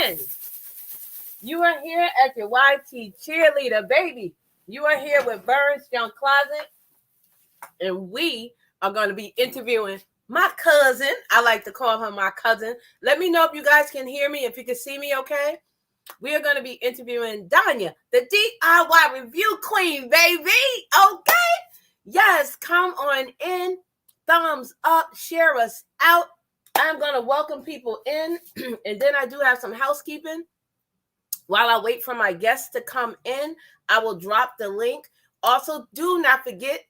in. You are here at your YT cheerleader, baby. You are here with Vernes Young Closet, and we are going to be interviewing my cousin. I like to call her my cousin. Let me know if you guys can hear me, if you can see me okay. We are going to be interviewing Donia, the DIY review queen, baby. Okay? Yes, come on in. Thumbs up. Share us out. I'm going to welcome people in, and then I do have some housekeeping. While I wait for my guests to come in, I will drop the link. Also, do not forget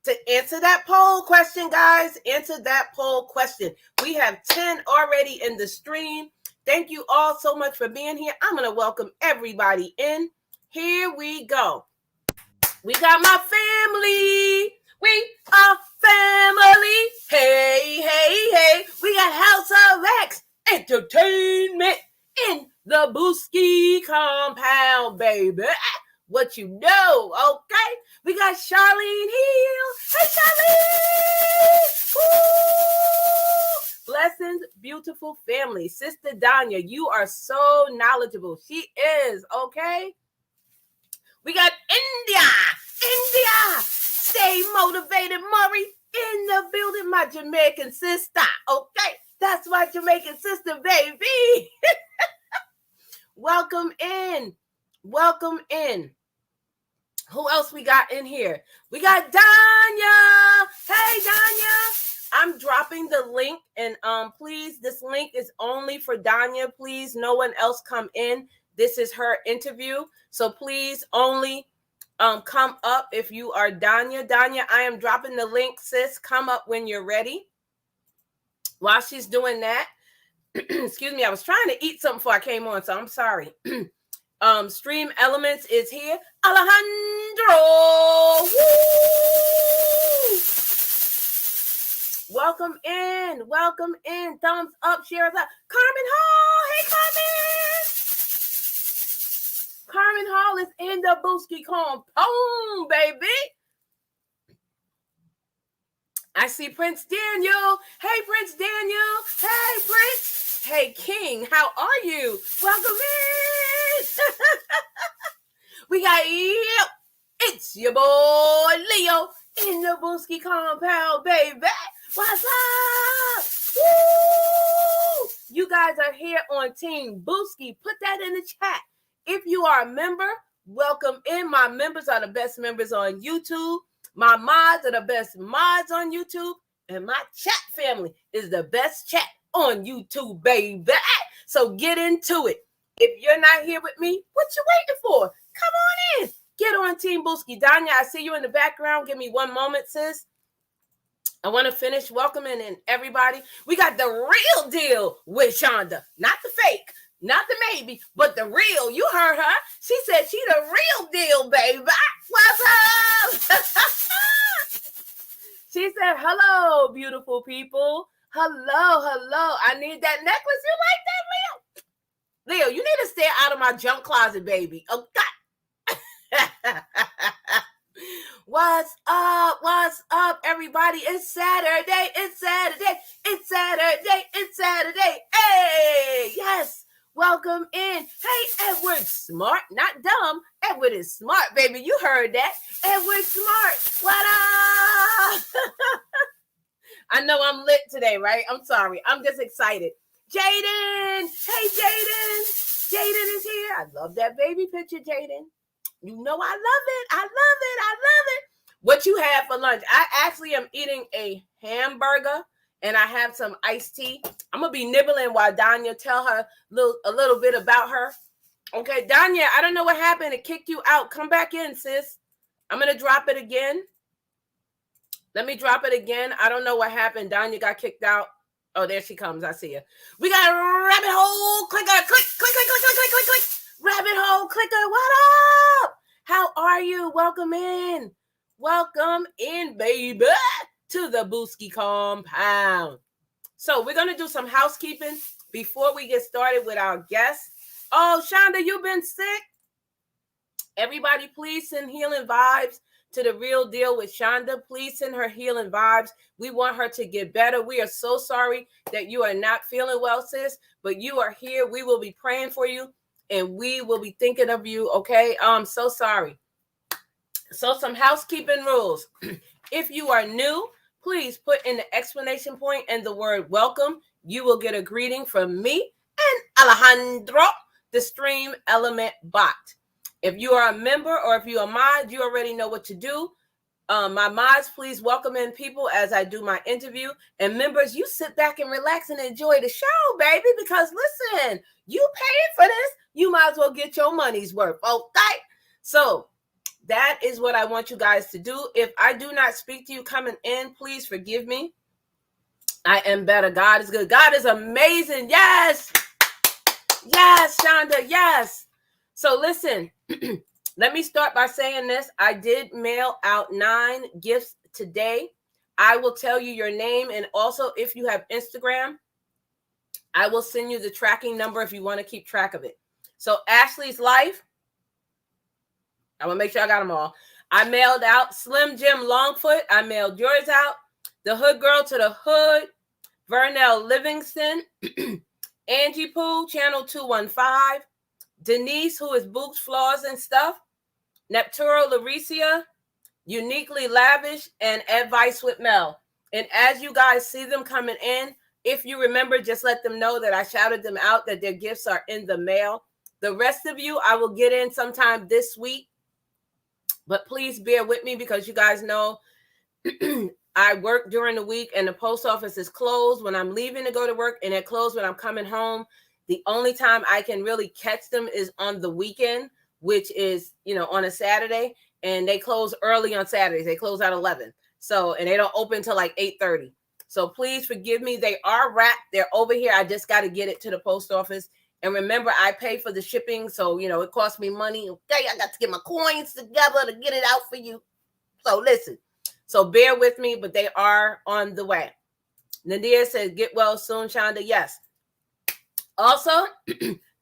to answer that poll question, guys. Answer that poll question. We have 10 already in the stream. Thank you all so much for being here. I'm going to welcome everybody in. Here we go. We got my family. We are family. Hey, hey, hey. We got House of X Entertainment in the Booski compound, baby. What you know, okay? We got Charlene Hill. Hey, Charlene! Woo! Blessings, beautiful family. Sister Donia, you are so knowledgeable. She is, okay? We got India. Stay motivated, Murray. In the building, my Jamaican sister, okay? That's my Jamaican sister, baby. Welcome in. Welcome in. Who else we got in here? We got Donia. Hey, Donia. I'm dropping the link, and please, this link is only for Donia. Please, no one else come in. This is her interview, so please only come up if you are Donia. Donia, I am dropping the link, sis. Come up when you're ready. While she's doing that, excuse me, I was trying to eat something before I came on, so I'm sorry. Stream Elements is here. Alejandro! Woo! Welcome in. Welcome in. Thumbs up, share us out. Carmen Hall! Hey, Carmen! Carmen Hall is in the Booski compound, baby. I see Prince Daniel. Hey, Prince Daniel. Hey, Prince. Hey, King. How are you? Welcome in. We got you. It's your boy, Leo, in the Booski compound, baby. What's up? Woo! You guys are here on Team Booski. Put that in the chat. If you are a member, welcome in. My members are the best members on YouTube. My mods are the best mods on YouTube. And my chat family is the best chat on YouTube, baby. So get into it. If you're not here with me, what you waiting for? Come on in. Get on Team Booski. Donia, I see you in the background. Give me one moment, sis. I want to finish welcoming in everybody. We got the real deal with Shonda. Not the fake. Not the maybe, but the real. You heard her. She said she the real deal, baby. What's up? She said, hello, beautiful people. Hello. I need that necklace. You like that, Leo? Leo, you need to stay out of my junk closet, baby. Oh, God. What's up? What's up, everybody? It's Saturday. It's Saturday. It's Saturday. It's Saturday. Hey, yes. Welcome in. Hey, Edward Smart, not dumb. Edward is smart, baby. You heard that. Edward Smart. What up? I know I'm lit today, right? I'm sorry. I'm just excited. Jaden. Hey, Jaden. Jaden is here. I love that baby picture, Jaden. You know I love it. I love it. I love it. What you had for lunch? I actually am eating a hamburger. And I have some iced tea. I'm going to be nibbling while Donia tell her a little bit about her. Okay, Donia, I don't know what happened. It kicked you out. Come back in, sis. I'm going to drop it again. Let me drop it again. I don't know what happened. Donia got kicked out. Oh, there she comes. I see her. We got a rabbit hole clicker. Click, click, click, click, click, click, click, click. Rabbit hole clicker. What up? How are you? Welcome in. Welcome in, baby, to the Booski compound. So we're going to do some housekeeping before we get started with our guests. Oh, Shonda, you've been sick? Everybody, please send healing vibes to The Real Deal with Shonda. Please send her healing vibes. We want her to get better. We are so sorry that you are not feeling well, sis, but you are here. We will be praying for you, and we will be thinking of you, okay? I'm so sorry. So some housekeeping rules. If you are new, please put in the exclamation point and the word welcome. You will get a greeting from me and Alejandro, the Stream Element bot. If you are a member or if you are a mod, you already know what to do. My mods, please welcome in people as I do my interview. And members, you sit back and relax and enjoy the show, baby, because listen, you paid for this. You might as well get your money's worth, okay? So that is what I want you guys to do. If I do not speak to you coming in, please forgive me. I am better. God is good. God is amazing. Yes. Yes, Shonda. Yes. So listen, let me start by saying this. I did mail out 9 gifts today. I will tell you your name. And also, if you have Instagram, I will send you the tracking number if you want to keep track of it. So Ashley's Life. I'm going to make sure I got them all. I mailed out Slim Jim Longfoot. I mailed yours out. The Hood Girl to the Hood. Vernell Livingston. Angie Pooh, Channel 215. Denise, who is Books, Flaws, and Stuff. Nepturo Lauricia. Uniquely Lavish. And Advice with Mel. And as you guys see them coming in, if you remember, just let them know that I shouted them out, that their gifts are in the mail. The rest of you, I will get in sometime this week. But please bear with me because you guys know I work during the week and the post office is closed when I'm leaving to go to work, and they're closed when I'm coming home. The only time I can really catch them is on the weekend, which is, on a Saturday, and they close early on Saturdays. They close at 11. So, and they don't open till like 8:30. So please forgive me. They are wrapped. They're over here. I just got to get it to the post office. And remember, I pay for the shipping, so, it costs me money. Okay, I got to get my coins together to get it out for you. So listen. So bear with me, but they are on the way. Nadia says, get well soon, Shonda. Yes. Also,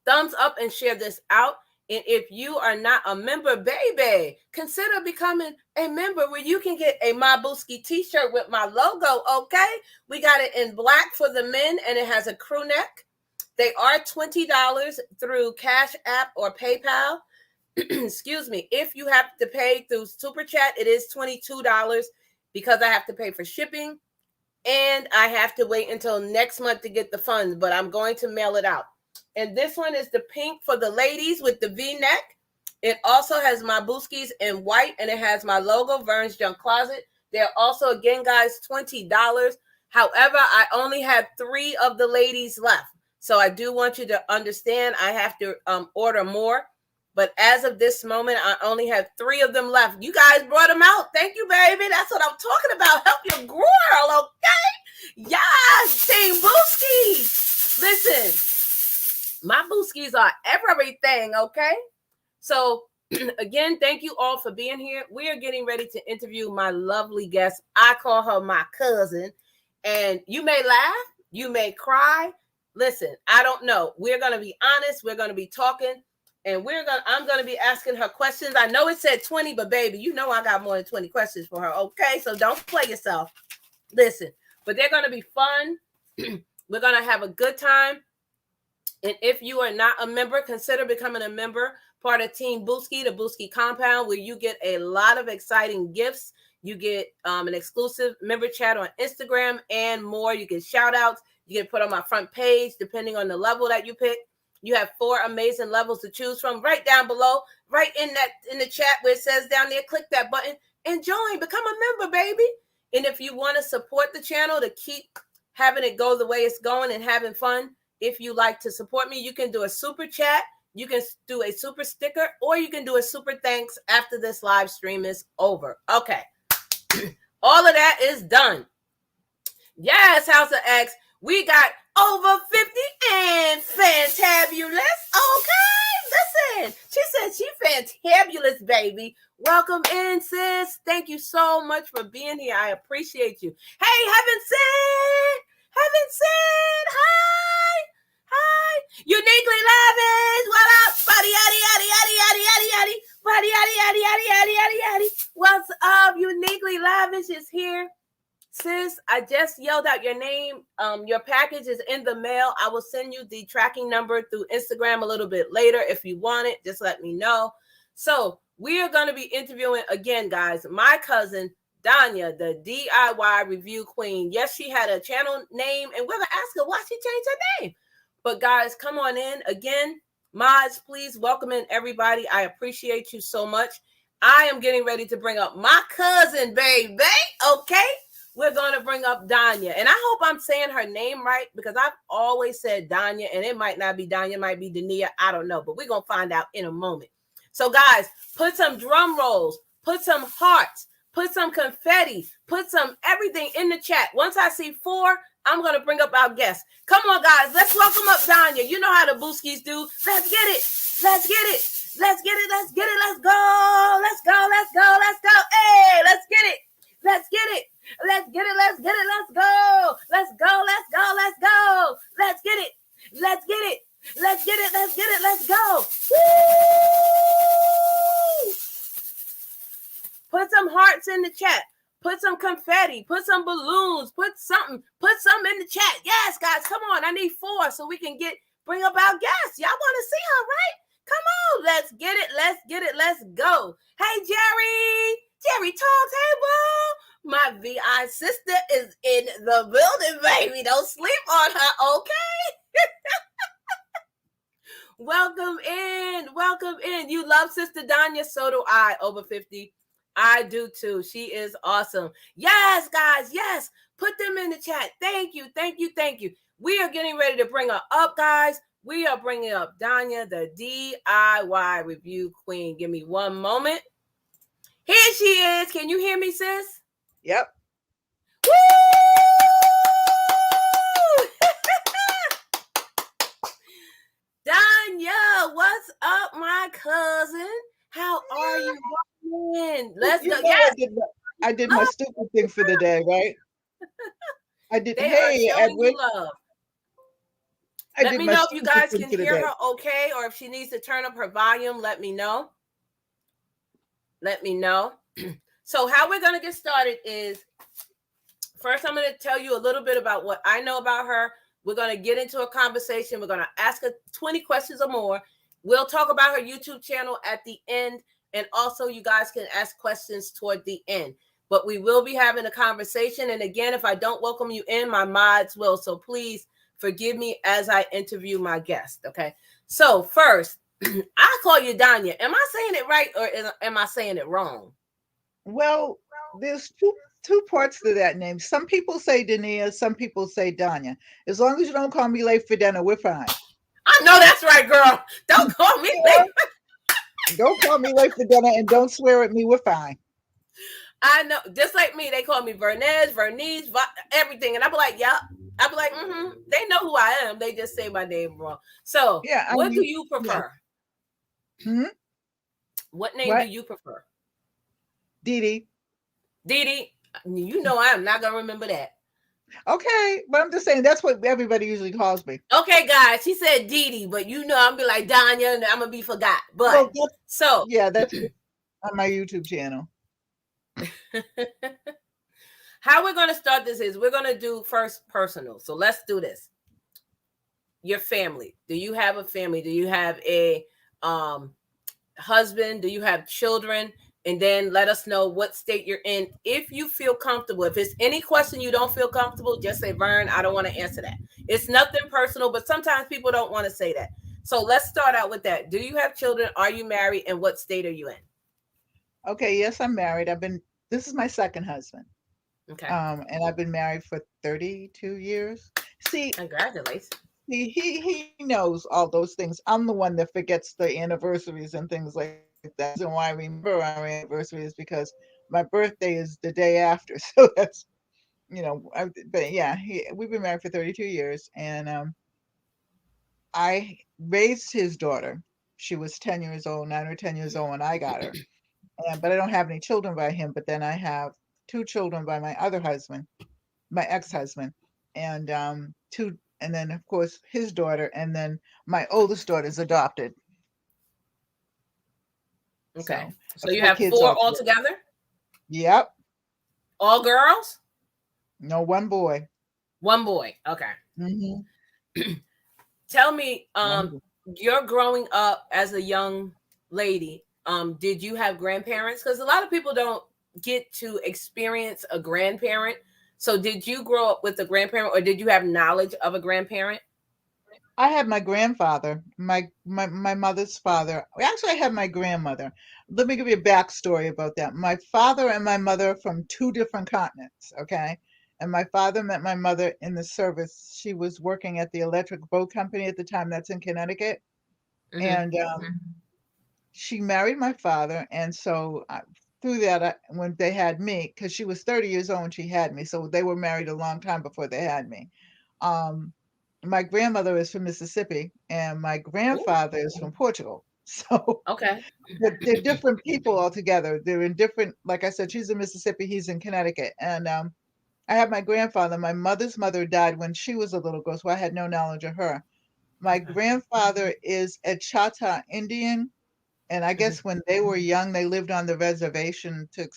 thumbs up and share this out. And if you are not a member, baby, consider becoming a member where you can get a My Booski t-shirt with my logo, okay? We got it in black for the men, and it has a crew neck. They are $20 through Cash App or PayPal. Excuse me. If you have to pay through Super Chat, it is $22 because I have to pay for shipping. And I have to wait until next month to get the funds, but I'm going to mail it out. And this one is the pink for the ladies with the V-neck. It also has my Booskies in white, and it has my logo, Vernes Junk Closet. They're also, again, guys, $20. However, I only have 3 of the ladies left. So I do want you to understand I have to order more. But as of this moment, I only have 3 of them left. You guys brought them out. Thank you, baby. That's what I'm talking about. Help your girl, okay? Yes, Team Booski. Listen, my Booskies are everything, okay? So, again, thank you all for being here. We are getting ready to interview my lovely guest. I call her my cousin. And you may laugh. You may cry. Listen, I don't know. We're going to be honest. We're going to be talking. And I'm going to be asking her questions. I know it said 20, but baby, you know I got more than 20 questions for her. Okay, so don't play yourself. Listen, but they're going to be fun. We're going to have a good time. And if you are not a member, consider becoming a member, part of Team Booski, the Booski Compound, where you get a lot of exciting gifts. You get an exclusive member chat on Instagram and more. You get shout outs. You get put on my front page, depending on the level that you pick. You have 4 amazing levels to choose from right down below, right in the chat where it says down there, click that button and join, become a member, baby. And if you want to support the channel to keep having it go the way it's going and having fun, if you like to support me, you can do a super chat, you can do a super sticker, or you can do a super thanks after this live stream is over. Okay. All of that is done. Yes, House of X. We got over 50 and fantabulous. Okay, listen. She said she fantabulous, baby. Welcome in, sis. Thank you so much for being here. I appreciate you. Hey, Heaven Sent. Hi. Uniquely Lavish. What up? Buddy, yaddy, yaddy, yaddy, yaddy, yaddy, yaddy. Buddy, yaddy, yaddy, yaddy, yaddy, yaddy. What's just yelled out your name. Your package is in the mail. I will send you the tracking number through Instagram a little bit later. If you want it, just let me know. So we are going to be interviewing again, guys, my cousin, Donia, the DIY review queen. Yes, she had a channel name, and we're going to ask her why she changed her name. But guys, come on in. Again, mods, please welcome in everybody. I appreciate you so much. I am getting ready to bring up my cousin, baby. Okay? We're going to bring up Donia. And I hope I'm saying her name right, because I've always said Donia, and it might not be Donia, it might be Donia. I don't know, but we're going to find out in a moment. So, guys, put some drum rolls, put some hearts, put some confetti, put some everything in the chat. Once I see 4, I'm going to bring up our guests. Come on, guys. Let's welcome up Donia. You know how the Booskis do. Let's get it. Let's get it. Let's get it. Let's get it. Let's go. Let's go. Let's go. Let's go. Hey, let's get it. Let's get it. Let's get it. Let's get it. Let's go. Let's go. Let's go. Let's go. Let's get it. Let's get it. Let's get it. Let's get it. Let's go. Woo! Put some hearts in the chat. Put some confetti, put some balloons, put something in the chat. Yes, guys, come on. I need 4 so we can bring up our guests. Y'all want to see her, right? Come on, let's get it, let's get it, let's go. Hey, Jerry Tall Table. My VI sister is in the building, baby. Don't sleep on her, okay? Welcome in. You love Sister Donia, so do I, over 50. I do too. She is awesome. Yes, guys. Yes. Put them in the chat. Thank you. Thank you. Thank you. We are getting ready to bring her up, guys. We are bringing up Donia, the DIY review queen. Give me one moment. Here she is. Can you hear me, sis? Yep. Woo! Donia, what's up, my cousin? How are you? Let's go. Yes. I did my stupid thing for the day, right? I did. Hey, Edwin. Let me know if you guys can hear her okay, or if she needs to turn up her volume. Let me know. So how we're going to get started is, first I'm going to tell you a little bit about what I know about her. We're going to get into a conversation. We're going to ask her 20 questions or more. We'll talk about her YouTube channel at the end. And also, you guys can ask questions toward the end. But we will be having a conversation. And again, if I don't welcome you in, my mods will. So please forgive me as I interview my guest. Okay. So first, I call you Donia. Am I saying it right, or am I saying it wrong? Well, there's two parts to that name. Some people say Donia, some people say Donia. As long as you don't call me late for dinner, we're fine. I know that's right, girl. Don't call me late. Don't call me late for dinner, and don't swear at me. We're fine. I know. Just like me, they call me Vernes, everything. And I'll be like, yeah. I'll be like, They know who I am. They just say my name wrong. So yeah, what do you prefer? Yeah. What name do you prefer? Dee. You know I am not going to remember that. Okay, but I'm just saying that's what everybody usually calls me. Okay, guys, she said Dee, but I'm gonna be like Donia, and I'm gonna be forgot. But that's on my YouTube channel. How we're gonna start this is we're gonna do first personal. So let's do this. Your family. Do you have a family? Do you have a husband? Do you have children? And then let us know what state you're in. If you feel comfortable, if it's any question you don't feel comfortable, just say, Vern, I don't want to answer that. It's nothing personal, but sometimes people don't want to say that. So let's start out with that. Do you have children? Are you married? And what state are you in? Okay, yes, I'm married. This is my second husband. Okay. And I've been married for 32 years. See, congratulations. He knows all those things. I'm the one that forgets the anniversaries and things like that. And why I remember our anniversary is because my birthday is the day after. So that's, but yeah, we've been married for 32 years, and I raised his daughter. She was 10 years old, 9 or 10 years old when I got her. But I don't have any children by him. But then I have 2 children by my other husband, my ex-husband, and and then of course his daughter, and then my oldest daughter is adopted. Okay. So you have 4 altogether? Yep. All girls? No, one boy. One boy. Okay. Mm-hmm. Tell me, One boy. you're growing up as a young lady. Did you have grandparents? Because a lot of people don't get to experience a grandparent. So did you grow up with a grandparent, or did you have knowledge of a grandparent? I had my grandfather, my mother's father. Actually, I had my grandmother. Let me give you a backstory about that. My father and my mother are from two different continents, okay? And my father met my mother in the service. She was working at the electric boat company at the time. That's in Connecticut. Mm-hmm. And she married my father. And so through that, when they had me, because she was 30 years old when she had me, so they were married a long time before they had me. Um, my grandmother is from Mississippi, and my Ooh, grandfather is from Portugal. So okay. they're different people altogether. They're in different, like I said, she's in Mississippi, he's in Connecticut. And I have my grandfather. My mother's mother died when she was a little girl, so I had no knowledge of her. My Okay. grandfather is a Chata Indian, and I Mm-hmm. guess when they were young, they lived on the reservation to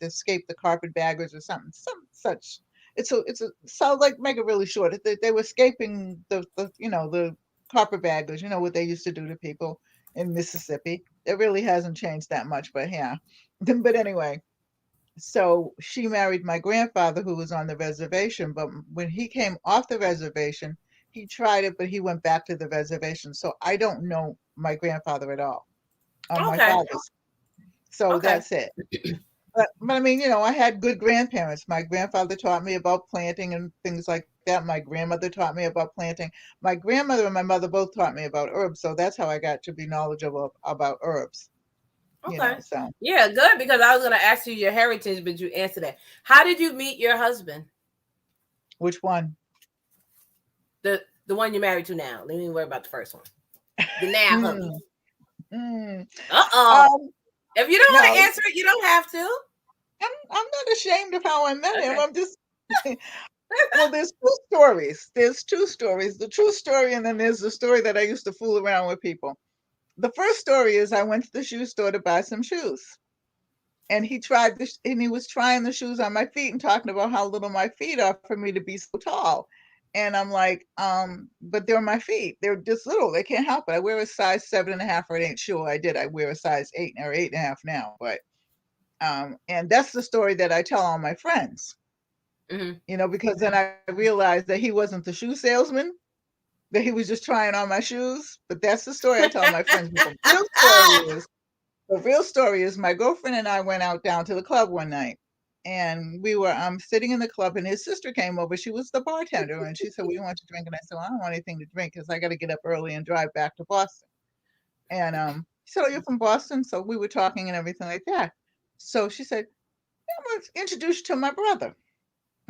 escape the carpetbaggers or something, some such. It's a so like make it really short. They were escaping the carpetbaggers. You know what they used to do to people in Mississippi. It really hasn't changed that much, but yeah. But anyway, so she married my grandfather who was on the reservation. But when he came off the reservation, he tried it, but he went back to the reservation. So I don't know my grandfather at all on my Okay. father's. So Okay. that's it. But I mean, I had good grandparents. My grandfather taught me about planting and things like that. My grandmother taught me about planting. My grandmother and my mother both taught me about herbs. So that's how I got to be knowledgeable about herbs, Okay. so Yeah, good, because I was gonna ask you your heritage, but you answered that. How did you meet your husband? which one? The one you're married to now. Let me worry about the first one. The now hubby. Hmm. Hmm. Uh-oh. Um, If you don't want to no, answer it, you don't have to. I'm not ashamed of how I met him. Okay. I'm just well, there's two stories. There's two stories. The true story, and then there's the story that I used to fool around with people. The first story is I went to the shoe store to buy some shoes. And he was trying the shoes on my feet and talking about how little my feet are for me to be so tall. And I'm like, but they're my feet. They're just little. They can't help it. I wear a size 7.5, or it ain't sure I did. I wear a size 8 or 8.5 now. But and that's the story that I tell all my friends, Mm-hmm. because then I realized that he wasn't the shoe salesman, that he was just trying on my shoes. But that's the story I tell my friends. But the real story is my girlfriend and I went out down to the club one night, and we were sitting in the club, and his sister came over. She was the bartender, and she said, "What do you want to drink?" And I said, "Well, I don't want anything to drink because I got to get up early and drive back to Boston." And she said, "Oh, you're from Boston?" So we were talking and everything like that. So she said, "I'm going to introduce you to my brother."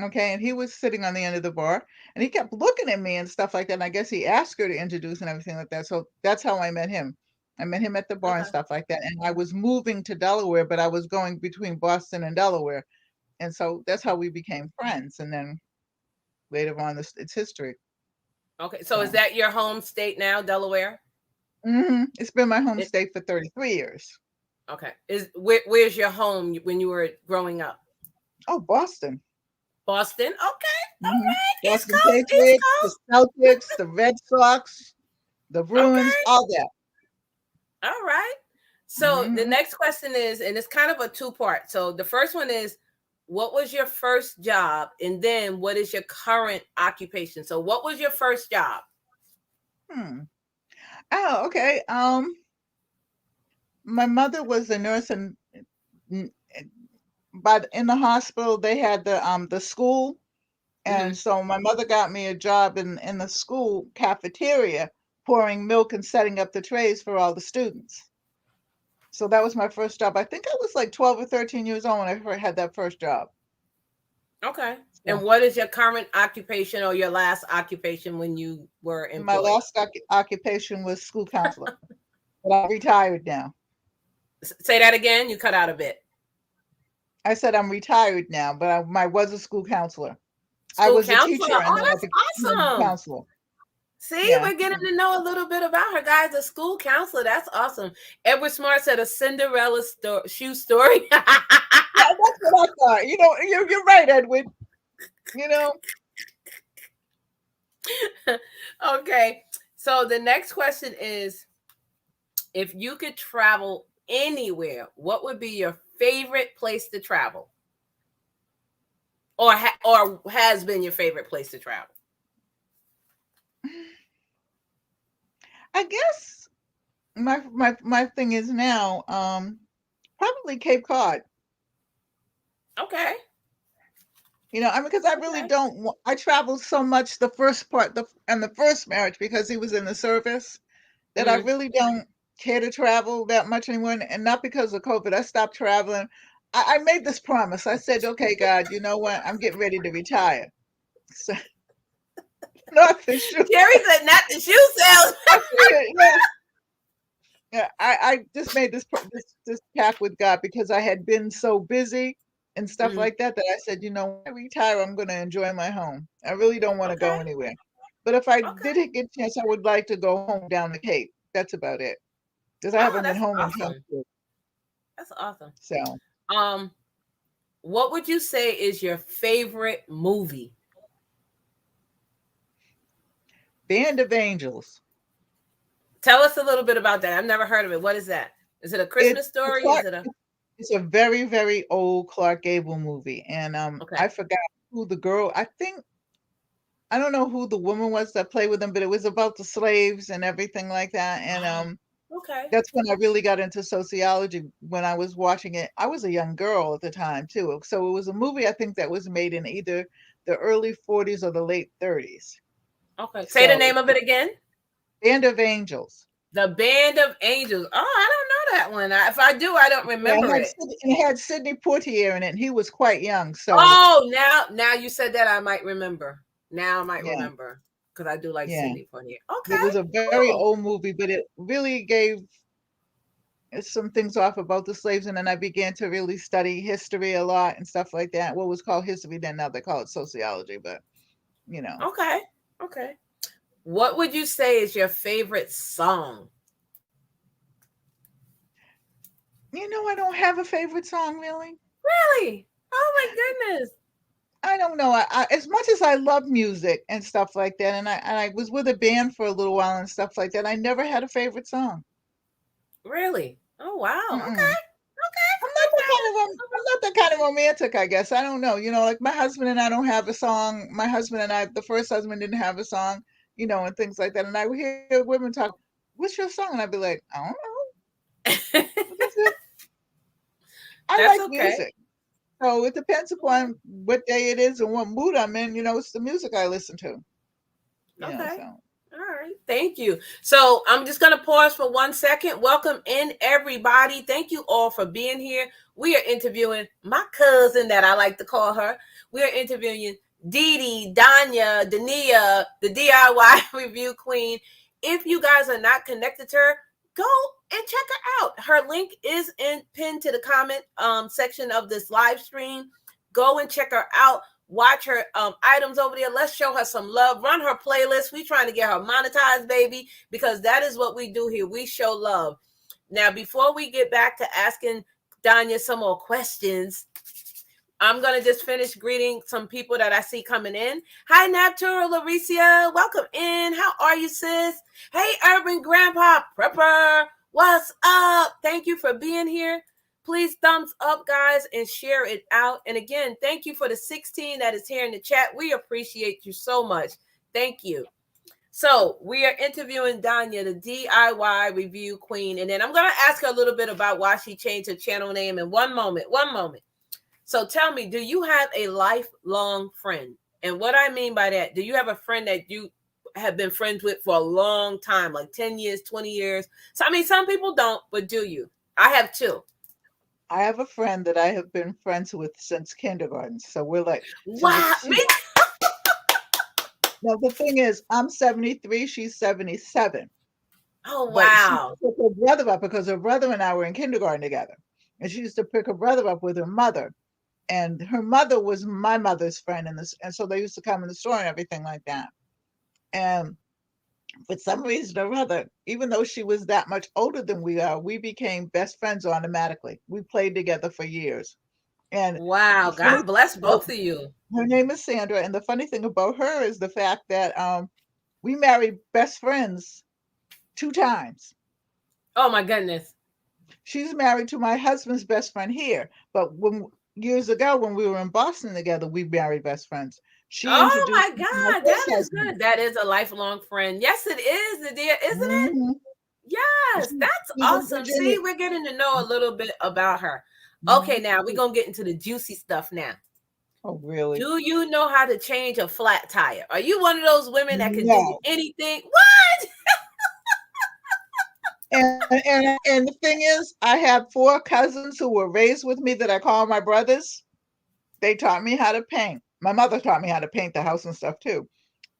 Okay, and he was sitting on the end of the bar, and he kept looking at me and stuff like that. And I guess he asked her to introduce and everything like that. So that's how I met him. I met him at the bar and Okay. stuff like that. And I was moving to Delaware, but I was going between Boston and Delaware. And so that's how we became friends. And then later on, it's history. Okay. So is So that your home state now, Delaware? it's been my home It, state for 33 years. okay. Where's your home when you were growing up? Oh, Boston. Boston. Okay. All hmm right. East Boston Coast. East Patriots, the Coast. Celtics, the Red Sox, the Bruins, Okay. all that. All right. So the hmm next question is, and it's kind of a two-part. So the first one is, what was your first job? And then what is your current occupation? So what was your first job? Hmm. Oh, okay. My mother was a nurse, and n- but in the hospital they had the school, and Mm-hmm. so my mother got me a job in the school cafeteria, pouring milk and setting up the trays for all the students. So that was my first job. I think I was like 12 or 13 years old when I had that first job. Okay. And So what is your current occupation or your last occupation when you were my employed? last occupation was school counselor, but I'm retired now. Say that again. You cut out a bit. I said I'm retired now, but I was a school counselor. I School was a counselor. teacher, and Oh, then I that's became a awesome. counselor. See, Yeah. we're getting to know a little bit about her, guys. A school counselor. That's awesome. Edward Smart said a Cinderella shoe story. Yeah, that's what I thought. You're right, Edwin. You know, Okay. So the next question is, if you could travel anywhere, what would be your favorite place to travel? Or has been your favorite place to travel? I guess my thing is now probably Cape Cod. Okay. You know, I mean, because I really Okay. don't. I traveled so much the first part, and the first marriage because he was in the service that I Mm-hmm. really don't care to travel that much anymore. And not because of COVID. I stopped traveling. I made this promise. I said, "Okay, God, you know what? I'm getting ready to retire." So, not the shoe. Jerry said, "Not the shoe sales." I said, yeah, yeah. I just made this pact with God because I had been so busy and stuff Mm, like that that I said, you know, when I retire, I'm going to enjoy my home. I really don't want to okay. go anywhere. But if I Okay. did get a chance, I would like to go home down the Cape. That's about it because I Oh, haven't been that's home in 10 awesome. years. That's awesome. So, Um, what would you say is your favorite movie? Band of Angels. Tell us a little bit about that. I've never heard of it. What is that? Is it a Christmas It's a story? Is Clark. it a It's a very very old Clark Gable movie, and okay? I forgot who the girl. I think I don't know who the woman was that played with him, but it was about the slaves and everything like that. And Okay. that's when I really got into sociology when I was watching it. I was a young girl at the time too. So it was a movie I think that was made in either the early 40s or the late 30s. Okay. Say the So name of it again. Band of Angels. The Band of Angels. Oh, I don't know that one. If I do, I don't Yeah, remember it. It had Sidney Poitier in it, and he was quite young. So Oh, now you said that, I might remember. Now I might yeah, remember because I do like yeah. Sydney Poitier. It Okay, was a very cool. old movie, but it really gave some things off about the slaves, and then I began to really study history a lot and stuff like that. What was called history then, now they call it sociology, but you know. Okay, okay. What would you say is your favorite song? You know, I don't have a favorite song really. Really? Oh my goodness. I don't know. As much as I love music and stuff like that, and I was with a band for a little while and stuff like that, I never had a favorite song. Really? Oh wow. Okay. Mm-mm. Okay. No problem. I'm not that kind of romantic, I guess. I don't know. You know, like my husband and I don't have a song. My husband and I, the first husband didn't have a song, you know, and things like that. And I would hear women talk, "What's your song?" And I'd be like, "I don't know. No problem. What is it?" I That's like okay. music. So it depends upon what day it is and what mood I'm in. You know, it's the music I listen to. You know, Okay. so All right. Thank you. So I'm just going to pause for 1 second. Welcome in, everybody. Thank you all for being here. We are interviewing my cousin, that I like to call her. We are interviewing Dee, Donia, Donia, the DIY review queen. If you guys are not connected to her, go and check her out. Her link is pinned to the comment section of this live stream. Go and check her out. Watch her items over there. Let's show her some love. Run her playlist. We trying to get her monetized, baby, because that is what we do here. We show love. Now, before we get back to asking Donia some more questions, I'm going to just finish greeting some people that I see coming in. Hi, Natura Laricia. Welcome in. How are you, sis? Hey, Urban Grandpa Prepper. What's up? Thank you for being here. Please thumbs up, guys, and share it out. And again, thank you for the 16 that is here in the chat. We appreciate you so much. Thank you. So we are interviewing Donia, the DIY review queen. And then I'm going to ask her a little bit about why she changed her channel name in one moment. One moment. So tell me, do you have a lifelong friend? And what I mean by that, do you have a friend that you have been friends with for a long time, like 10 years, 20 years? So, I mean, some people don't, but do you? I have two. I have a friend that I have been friends with since kindergarten. So we're like, Wow. Me? now the thing is, I'm 73, she's 77. Oh, But she wow. took her brother up because her brother and I were in kindergarten together. And she used to pick her brother up with her mother. And her mother was my mother's friend in this, and so they used to come in the store and everything like that. And for some reason or other, even though she was that much older than we are, we became best friends automatically. We played together for years. And Wow. the funny God bless thing both of you. Her name is Sandra, and the funny thing about her is the fact that we married best friends 2 times. Oh my goodness. She's married to my husband's best friend here, but when years ago when we were in Boston together, we married best friends. She Oh introduced my me to my God, first that is husband. good. That is a lifelong friend. Yes, it is, dear, isn't it? Mhm. Yes, She- that's She's in awesome. Virginia. See, we're getting to know a little bit about her. Okay, Mhm. now we're gonna get into the juicy stuff now. Oh, really? Do you know how to change a flat tire? Are you one of those women that can do No. anything? What? And the thing is, I have 4 cousins who were raised with me that I call my brothers. They taught me how to paint. My mother taught me how to paint the house and stuff too.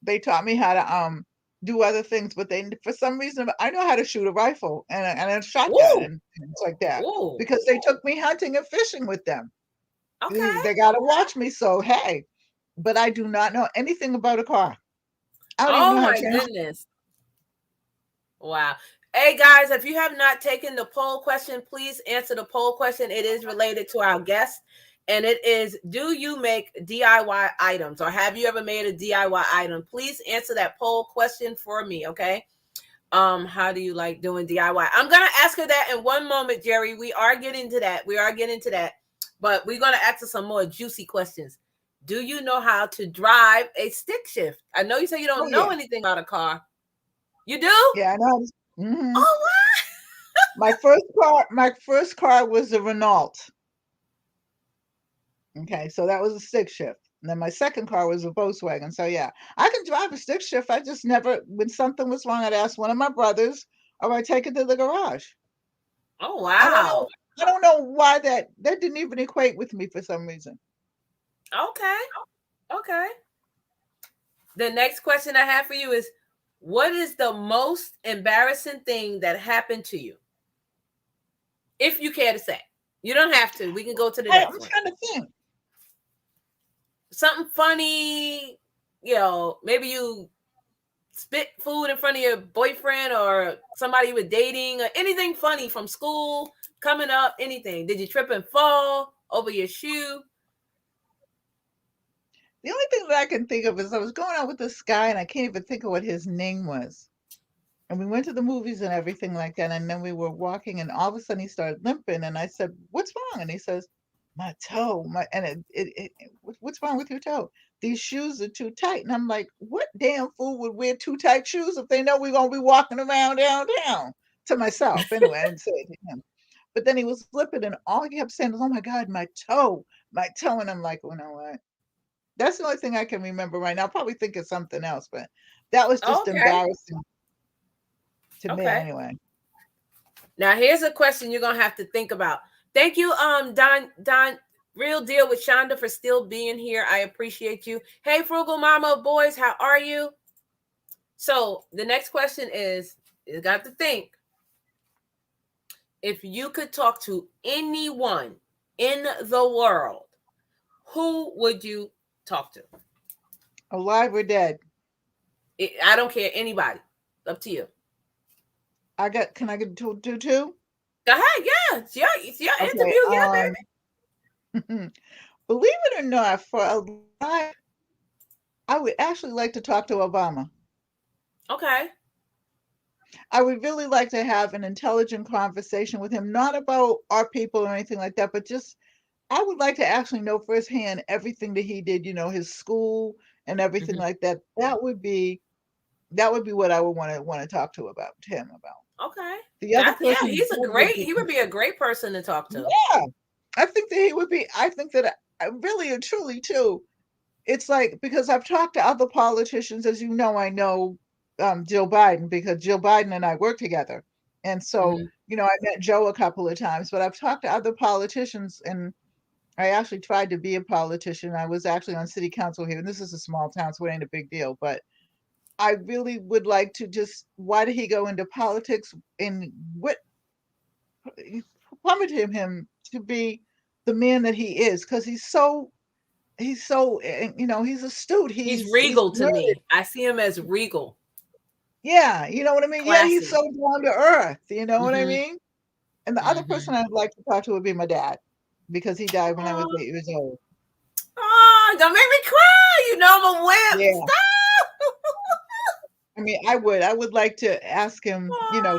They taught me how to do other things, but they for some reason I know how to shoot a rifle and a shotgun Ooh, and things like that ooh. because they took me hunting and fishing with them. Okay. They got to watch me, so hey. But I do not know anything about a car. I don't even Oh know how to my change. goodness. Wow. Hey guys, if you have not taken the poll question, please answer the poll question. It is related to our guest. And it is, do you make DIY items or have you ever made a DIY item? Please answer that poll question for me, okay? How do you like doing DIY? I'm gonna ask her that in one moment, Jerry. We are getting to that. We are getting to that. But we're gonna ask her some more juicy questions. Do you know how to drive a stick shift? I know you say you Oh don't know yeah, anything about a car. You do? yeah, I know. Hmm. Oh, what? My first car was a Renault. Okay, so that was a stick shift. And then my second car was a Volkswagen. So yeah, I can drive a stick shift. I just never, when something was wrong, I'd ask one of my brothers, or I'd take it to the garage. Oh, I don't know. wow. I don't know why that didn't even equate with me for some reason. Okay. Okay. The next question I have for you is, what is the most embarrassing thing that happened to you? If you care to say. You don't have to. We can go to the I'm next one. trying to think. Something funny, maybe you spit food in front of your boyfriend or somebody you were dating or anything funny from school coming up, anything. Did you trip and fall over your shoe? The only thing that I can think of is I was going out with this guy, and I can't even think of what his name was. And we went to the movies and everything like that. And then we were walking, and all of a sudden he started limping. And I said, "What's wrong?" And he says, "My toe." And what's wrong with your toe? These shoes are too tight. And I'm like, what damn fool would wear too tight shoes if they know we're gonna be walking around downtown? To myself, anyway. I didn't say it to him. But then he was flipping, and all he kept saying was, "Oh my God, my toe, my toe." And I'm like, well, you know what? That's the only thing I can remember right now. I'll probably think of something else, but that was just Okay. embarrassing to me Okay. anyway. Now here's a question you're gonna have to think about. Thank you, Don, real deal with Shonda for still being here. I appreciate you. Hey, Frugal Mama boys, how are you? So the next question is, you got to think. If you could talk to anyone in the world, who would you talk to? Alive or dead? I don't care, anybody. Up to you. Can I get do two? Go ahead, yeah. It's your Okay. interview, yeah, baby. Believe it or not, for alive, I would actually like to talk to Obama. Okay. I would really like to have an intelligent conversation with him, not about our people or anything like that, but just I would like to actually know firsthand everything that he did, his school and everything Mhm. like that. That would be what I would want to talk to him about. Okay. The other That's, yeah, person he would be a great person to talk to. yeah, I think that he would be. I think that I really and truly too. It's like because I've talked to other politicians, as you know, I know Jill Biden because Jill Biden and I work together, and so Mhm. I met Joe a couple of times. But I've talked to other politicians, and I actually tried to be a politician. I was actually on city council here, and this is a small town, so it ain't a big deal. But I really would like to just. Why did he go into politics? And what plummeted him to be the man that he is? Because he's astute. He's He's regal to learned. me. I see him as regal, Yeah, you know what I mean? Yeah, he's so classy. down to earth, you know what I Mhm. mean? And the other person Mhm. I'd like to talk to would be my dad because he died when I was Aw. 8 years old. Oh, don't make me cry. You know I'm a wimp. Yeah. Stop. I mean, I would like to ask him,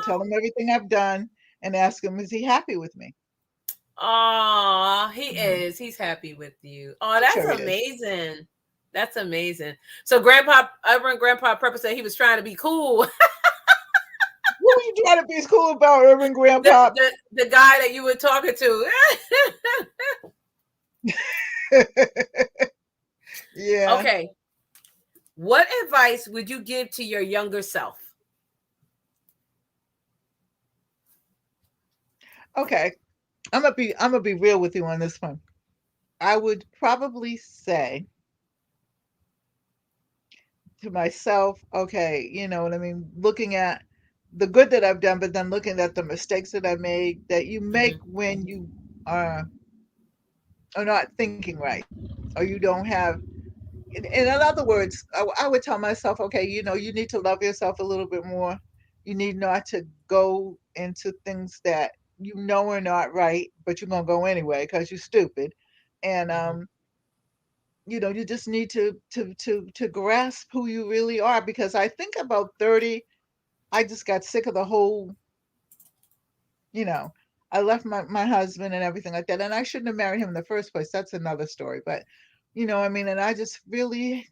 tell him everything I've done and ask him, is he happy with me? Oh, he Mhm. is. He's happy with you. Oh, I'm that's sure he is. amazing. That's amazing. So Grandpa, Reverend Grandpa Purpose said he was trying to be cool. What were you trying to be cool about, Urban the, Grandpa? the the guy that you were talking to. Yeah. Okay. What advice would you give to your younger self? Okay. I'm gonna be real with you on this one. I would probably say to myself, okay, you know what I mean, looking at the good that I've done, but then looking at the mistakes that I made that you make Mhm. when you are are not thinking right, or you don't have. In other words, I would tell myself, okay, you need to love yourself a little bit more. You need not to go into things that you know are not right, but you're gonna go anyway because you're stupid. And Mhm. you just need to grasp who you really are, because I think about 30, I just got sick of the whole, you know, I left my husband and everything like that, and I shouldn't have married him in the first place. That's another story. But I mean, and I just really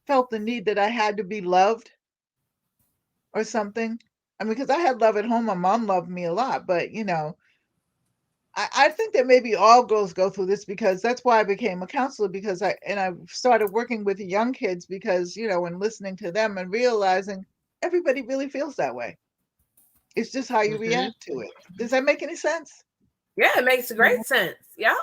felt the need that I had to be loved or something. I mean, because I had love at home. My mom loved me a lot, but I think that maybe all girls go through this, because that's why I became a counselor, because I started working with young kids, because and listening to them and realizing everybody really feels that way. It's just how you Mhm. react to it. Does that make any sense? Yeah, it makes You know, great sense. Yeah.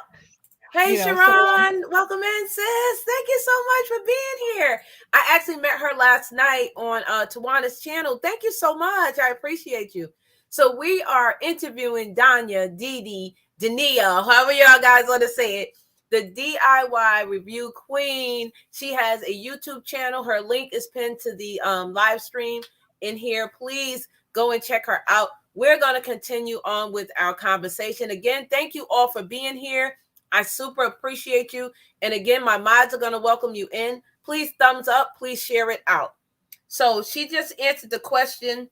Hey, so Sharon, welcome in, sis. Thank you so much for being here. I actually met her last night on Tawana's channel. Thank you so much. I appreciate you. So we are interviewing Donia, Dee, Donia, however y'all guys want to say it, the DIY review queen. She has a YouTube channel. Her link is pinned to the live stream in here. Please go and check her out. We're going to continue on with our conversation. Again, thank you all for being here. I super appreciate you. And again, my mods are going to welcome you in. Please thumbs up. Please share it out. So she just answered the question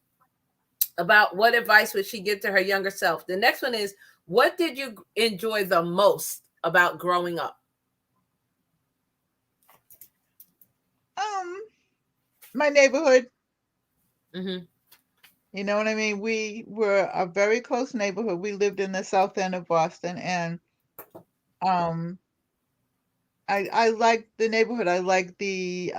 about what advice would she give to her younger self. The next one is, what did you enjoy the most about growing up? um my neighborhood, Mm-hmm. you know what I mean? We were a very close neighborhood. We lived in the south end of Boston, and um I like the neighborhood. I like the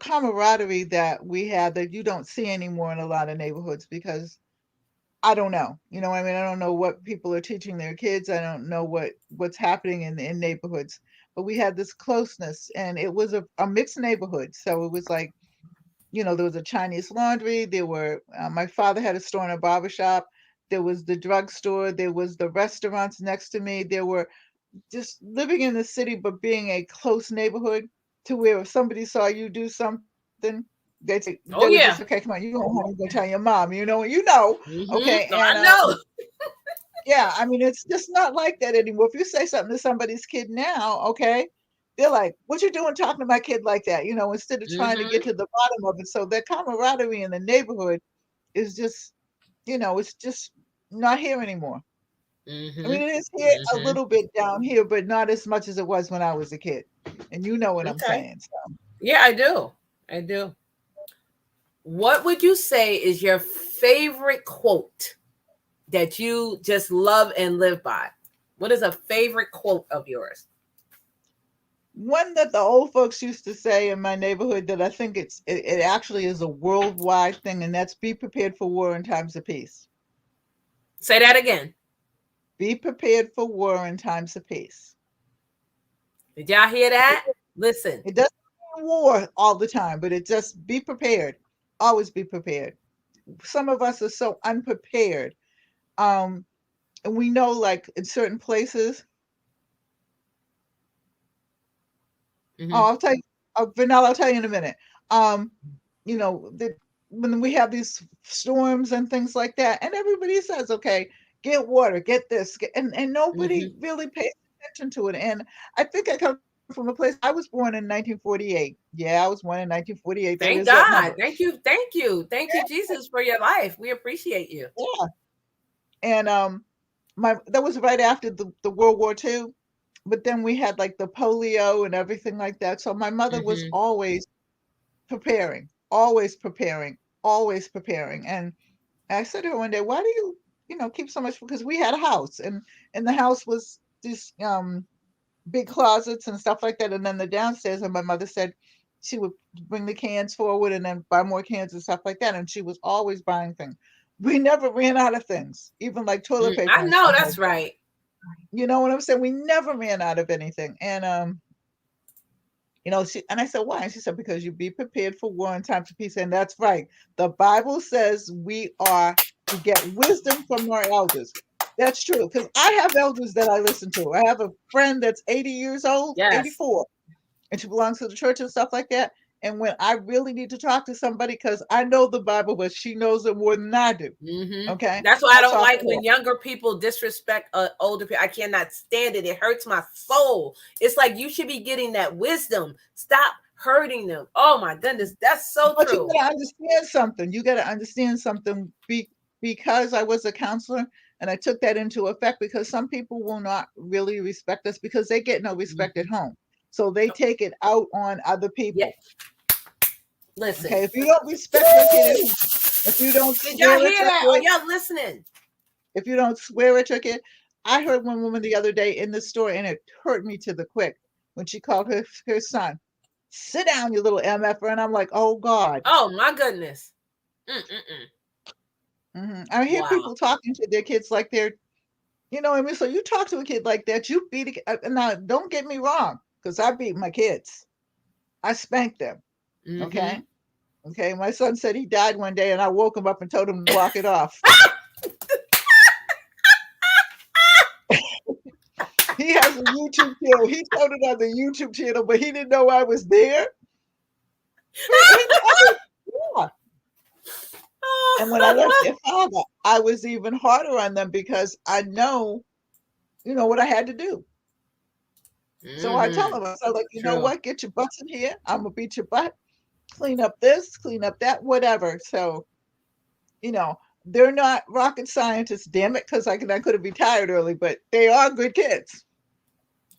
camaraderie that we had that you don't see anymore in a lot of neighborhoods, because I don't know. You know what I mean? I don't know what people are teaching their kids. I don't know what's happening in neighborhoods. But we had this closeness, and it was a mixed neighborhood. So it was like, there was a Chinese laundry. There were my father had a store and a barber shop. There was the drugstore. There was the restaurants next to me. There were just living in the city, but being a close neighborhood, to where if somebody saw you do something, they Oh, would just, yeah. okay, come on, you go home and go tell your mom, Mm-hmm. okay, No, and I know. yeah, I mean, it's just not like that anymore. If you say something to somebody's kid now, okay, they're like, "What you doing talking to my kid like that?" Instead of trying to get Mm-hmm. to the bottom of it. So that camaraderie in the neighborhood is just, it's just not here anymore. I Mm-hmm. mean, it is here a Mm-hmm. little bit down here, but not as much as it was when I was a kid. And you know what I'm Okay. saying. So Yeah, I do. I do. What would you say is your favorite quote that you just love and live by? What is a favorite quote of yours? one that the old folks used to say in my neighborhood, that I think it actually is a worldwide thing, and that's, be prepared for war in times of peace. Say that again. Be prepared for war in times of peace. Did y'all hear that? Listen. It doesn't mean war all the time, but it just, be prepared. Always be prepared. Some of us are so unprepared. Um, and we know, like, in certain places, Mm-hmm. oh, I'll tell you, Vanilla, I'll tell you in a minute. Um, that when we have these storms and things like that, and everybody says, okay, get water, get this, and nobody Mm-hmm. really pays attention to it. And I think I come from a place. I was born in 1948. Yeah, I was born in 1948. There Thank is that God. number. Thank you. Thank you, Jesus, for your life. We appreciate you. Yeah. And that was right after the World War II. But then we had like the polio and everything like that. So my mother was Mm-hmm. always preparing, always preparing, always preparing. And I said to her one day, why do you, keep so much? Because we had a house, and the house was this big closets and stuff like that. And then the downstairs, and my mother said she would bring the cans forward and then buy more cans and stuff like that. And she was always buying things. We never ran out of things, even like toilet paper I and know stuff like that's that. right. You know what I'm saying? We never ran out of anything. And and I said, why? And she said, because you be prepared for war and times of peace. And that's right. The Bible says we are to get wisdom from our elders. That's true. Because I have elders that I listen to. I have a friend that's 80 years old, Yes. 84, and she belongs to the church and stuff like that. And when I really need to talk to somebody, because I know the Bible, but she knows it more than I do. Mm-hmm. Okay. That's why I I don't talk to like her. when younger people disrespect older people. I cannot stand it. It hurts my soul. It's like you should be getting that wisdom. Stop hurting them. Oh my goodness, that's so But you true. gotta understand something. You gotta understand something because I was a counselor and I took that into effect, because some people will not really respect us because they get no respect at Mm-hmm. home. So they take it out on other Yeah. people. Listen. Okay. If you don't respect your kid at home, if you don't Did y'all swear at hear your that? Are kid, y'all listening? if you don't swear at your kid, I heard one woman the other day in the store and it hurt me to the quick when she called her son, sit down, you little MFer. And I'm like, oh God. Oh my goodness. I hear Wow. people talking to their kids like they're, I mean, so you talk to a kid like that, you beat it. Now, don't get me wrong, because I beat my kids. I spanked them. Mm-hmm. Okay. Okay. My son said he died one day and I woke him up and told him to walk it off. He has a YouTube channel. He told it on the YouTube channel, but he didn't know I was there. Yeah. And when I left their father, I was even harder on them because I know, what I had to do. So I tell them, I said, like, you know True. what? Get your butts in here. I'm gonna beat your butt. Clean up this, clean up that, whatever. So, they're not rocket scientists, damn it, because I could have retired early, but they are good kids.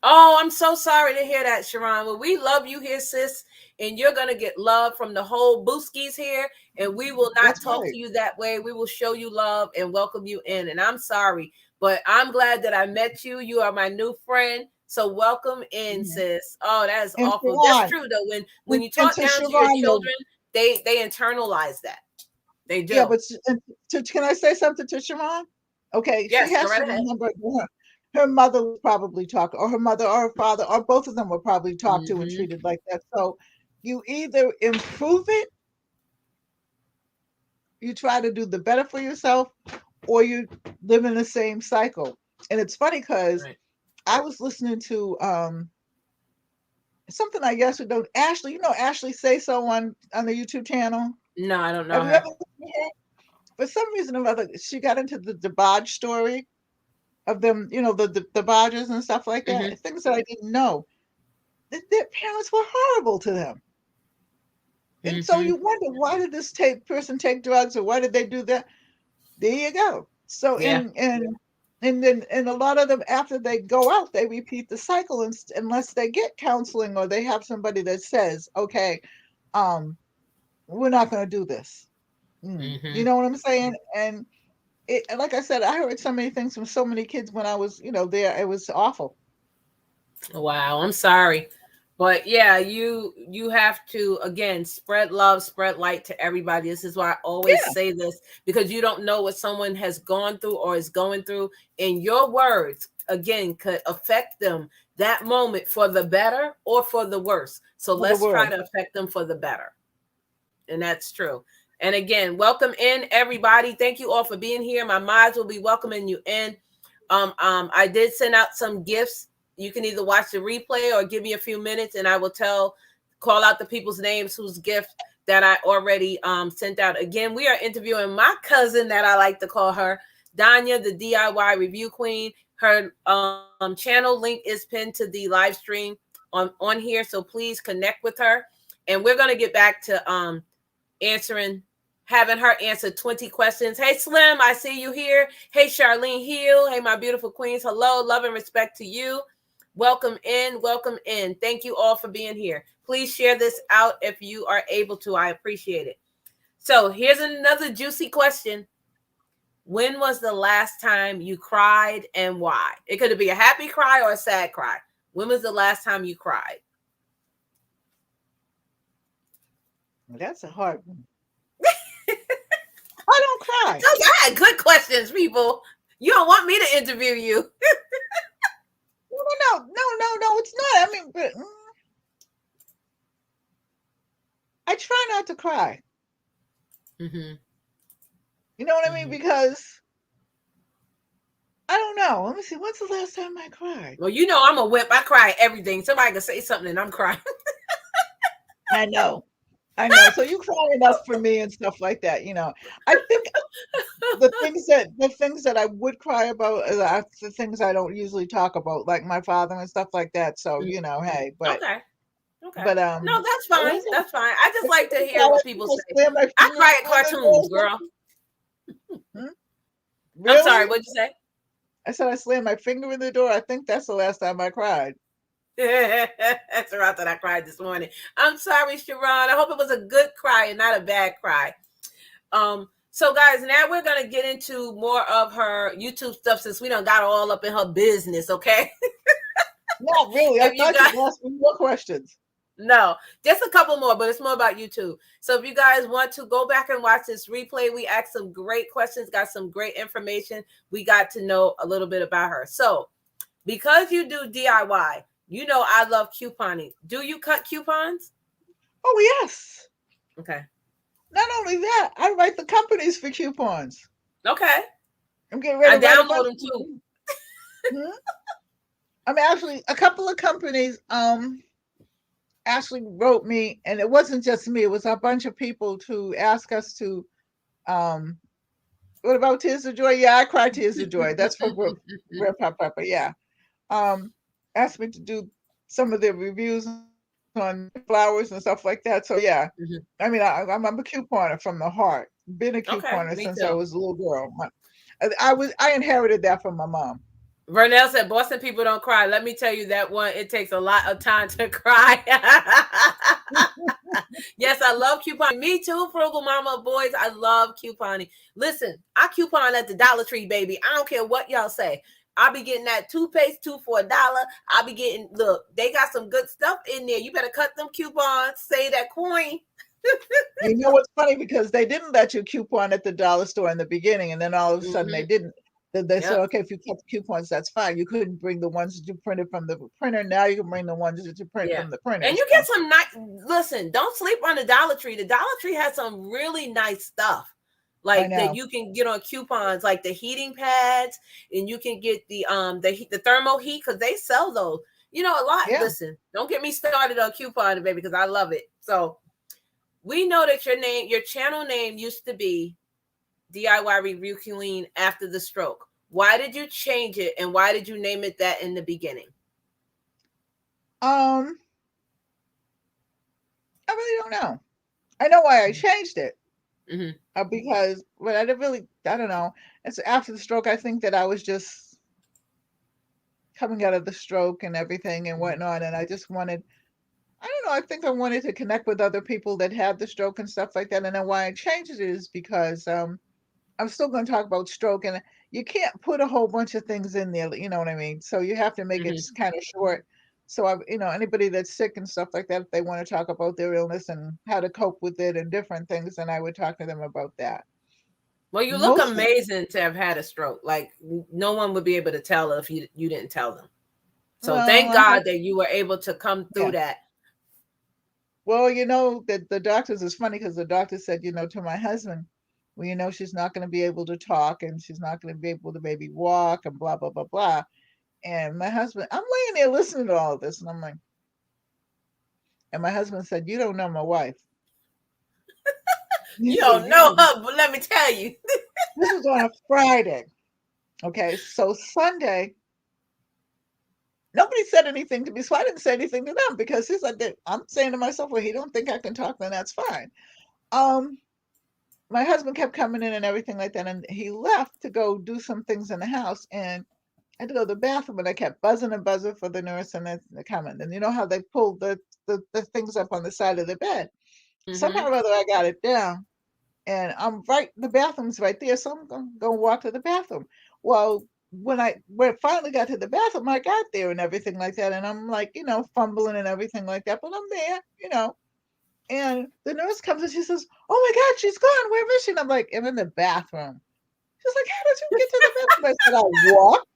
Oh, I'm so sorry to hear that, Sharon. Well, we love you here, sis, and you're gonna get love from the whole Booskies here, and we will not That's talk right. to you that way. We will show you love and welcome you in. And I'm sorry, but I'm glad that I met you. You are my new friend. So welcome in, Mhm. sis. Oh, that is And awful. That's Sharon, true though. When you and talk to down to your Sharon, though, children, they internalize that. They yeah, do. but can I say something to Sharon? Okay, she Yes, go has right to ahead. remember her mother was probably talked, or her mother or her father, or both of them were probably talked to and Mm-hmm. treated like that. So you either improve it, you try to do the better for yourself, or you live in the same cycle. And it's funny because Right. I was listening to something I guess we don't Ashley, Ashley Say So on the YouTube channel. No, I don't know Have you ever her. listened to her? For some reason or other, she got into the Debaj story of them, the Dodgers and stuff like Mm-hmm. that. Things that I didn't know. Their parents were horrible to them. And so Mm-hmm. you wonder, why did this person take drugs, or why did they do that? There you go. So Yeah. and a lot of them, after they go out, they repeat the cycle, unless they get counseling or they have somebody that says, okay, um, we're not going to do this. You Mm-hmm. know what I'm saying? And like I said, I heard so many things from so many kids when I was, there. It was awful. Wow, I'm sorry. But yeah, you have to again spread love, spread light to everybody. This is why I always Yeah, say this, because you don't know what someone has gone through or is going through, and your words again could affect them that moment for the better or for the worse. So for the let's try world. to affect them for the better. And that's true. And again, welcome in everybody. Thank you all for being here. My mods will be welcoming you in. I did send out some gifts. You can either watch the replay or give me a few minutes, and I will call out the people's names whose gift that I already sent out. Again, we are interviewing my cousin that I like to call her, Donia, the DIY review queen. Her channel link is pinned to the live stream. on here. So please connect with her. And we're going to get back to having her answer 20 questions. Hey, Slim, I see you here. Hey, Charlene Hill. Hey, my beautiful queens. Hello, love and respect to you. Welcome in. Welcome in. Thank you all for being here. Please share this out if you are able to. I appreciate it. So here's another juicy question. When was the last time you cried and why? It could be a happy cry or a sad cry. When was the last time you cried? That's a hard one. I don't cry. I had good questions, people. You don't want me to interview you. No, it's not. I mean, but I try not to cry. Mm-hmm. You know what I mean? Because I don't know. Let me see. When's the last time I cried? Well, you know I'm a whip. I cry at everything. Somebody can say something and I'm crying. I know. So you cry enough for me and stuff like that. You know, I think the things that I would cry about are the things I don't usually talk about, like my father and stuff like that. So you know, hey, but okay. But no, that's fine. That's fine. I just like to hear what people say. I cry at cartoons, girl. Really? I'm sorry. What'd you say? I said I slammed my finger in the door. I think that's the last time I cried. That's right that I cried this morning. I'm sorry, Sharon. I hope it was a good cry and not a bad cry. So guys, now we're gonna get into more of her YouTube stuff since we done got all up in her business, okay? Not really. I thought you asked me more questions. No, just a couple more, but it's more about YouTube. So if you guys want to go back and watch this replay, we asked some great questions, got some great information. We got to know a little bit about her. So because you do DIY, you know I love couponing. Do you cut coupons? Oh, yes. Okay. Not only that, I write the companies for coupons. Okay. I'm getting ready to download them too. I mean, actually, a couple of companies actually wrote me, and it wasn't just me, it was a bunch of people to ask us to what about Tears of Joy? Yeah, I cry Tears of Joy. That's for Grandpa Papa. Yeah. Asked me to do some of their reviews on flowers and stuff like that. So yeah. I mean, I'm a couponer from the heart. Been a couponer since I was a little girl. I inherited that from my mom. Vernes said, Boston people don't cry. Let me tell you that one, it takes a lot of time to cry. Yes, I love couponing. Me too, Frugal Mama boys. I love couponing. Listen, I coupon at the Dollar Tree, baby. I don't care what y'all say. I'll be getting that toothpaste, 2 for $1. I'll be getting, look, they got some good stuff in there. You better cut them coupons, save that coin. You know what's funny? Because they didn't let you coupon at the dollar store in the beginning, and then all of a sudden they didn't. They said, okay, if you cut the coupons, that's fine. You couldn't bring the ones that you printed from the printer. Now you can bring the ones that you print from the printer. And you get some nice, listen, don't sleep on the Dollar Tree. The Dollar Tree has some really nice stuff. Like that you can get on coupons, like the heating pads, and you can get the thermo heat, because they sell those. You know, a lot. Yeah. Listen, don't get me started on couponing, baby, because I love it. So we know that your channel name used to be DIY Review Queen after the stroke. Why did you change it, and why did you name it that in the beginning? I really don't know. I know why I changed it. Because, but I don't know. It's after the stroke. I think that I was just coming out of the stroke and everything and whatnot, and I just wanted, I don't know, I think I wanted to connect with other people that had the stroke and stuff like that. And then why I changed it is because I'm still going to talk about stroke, and you can't put a whole bunch of things in there, you know what I mean? So you have to make it kind of short. So anybody that's sick and stuff like that, if they want to talk about their illness and how to cope with it and different things, then I would talk to them about that. Well, you look amazing to have had a stroke. Like no one would be able to tell if you didn't tell them. So thank God that you were able to come through that. Well, that the doctors, is funny because the doctor said, to my husband, well, she's not going to be able to talk, and she's not going to be able to maybe walk, and blah, blah, blah, blah. And my husband, I'm laying there listening to all of this, and I'm like, and my husband said, you don't know my wife. You don't know her, but let me tell you. This was on a Friday. Okay, so Sunday, Nobody said anything to me, so I didn't say anything to them because he's like, I'm saying to myself, well, he don't think I can talk, then that's fine. My husband kept coming in and everything like that, and he left to go do some things in the house, and I had to go to the bathroom, and I kept buzzing and buzzing for the nurse, and then they come in. And you know how they pull the things up on the side of the bed? Somehow or other, I got it down, and I'm right. The bathroom's right there, so I'm gonna walk to the bathroom. Well, when I finally got to the bathroom, I got there and everything like that, and I'm like, fumbling and everything like that, but I'm there. And the nurse comes and she says, "Oh my God, she's gone. Where is she?" And I'm like, "I'm in the bathroom." She's like, "How did you get to the bathroom?" I said, "I walked."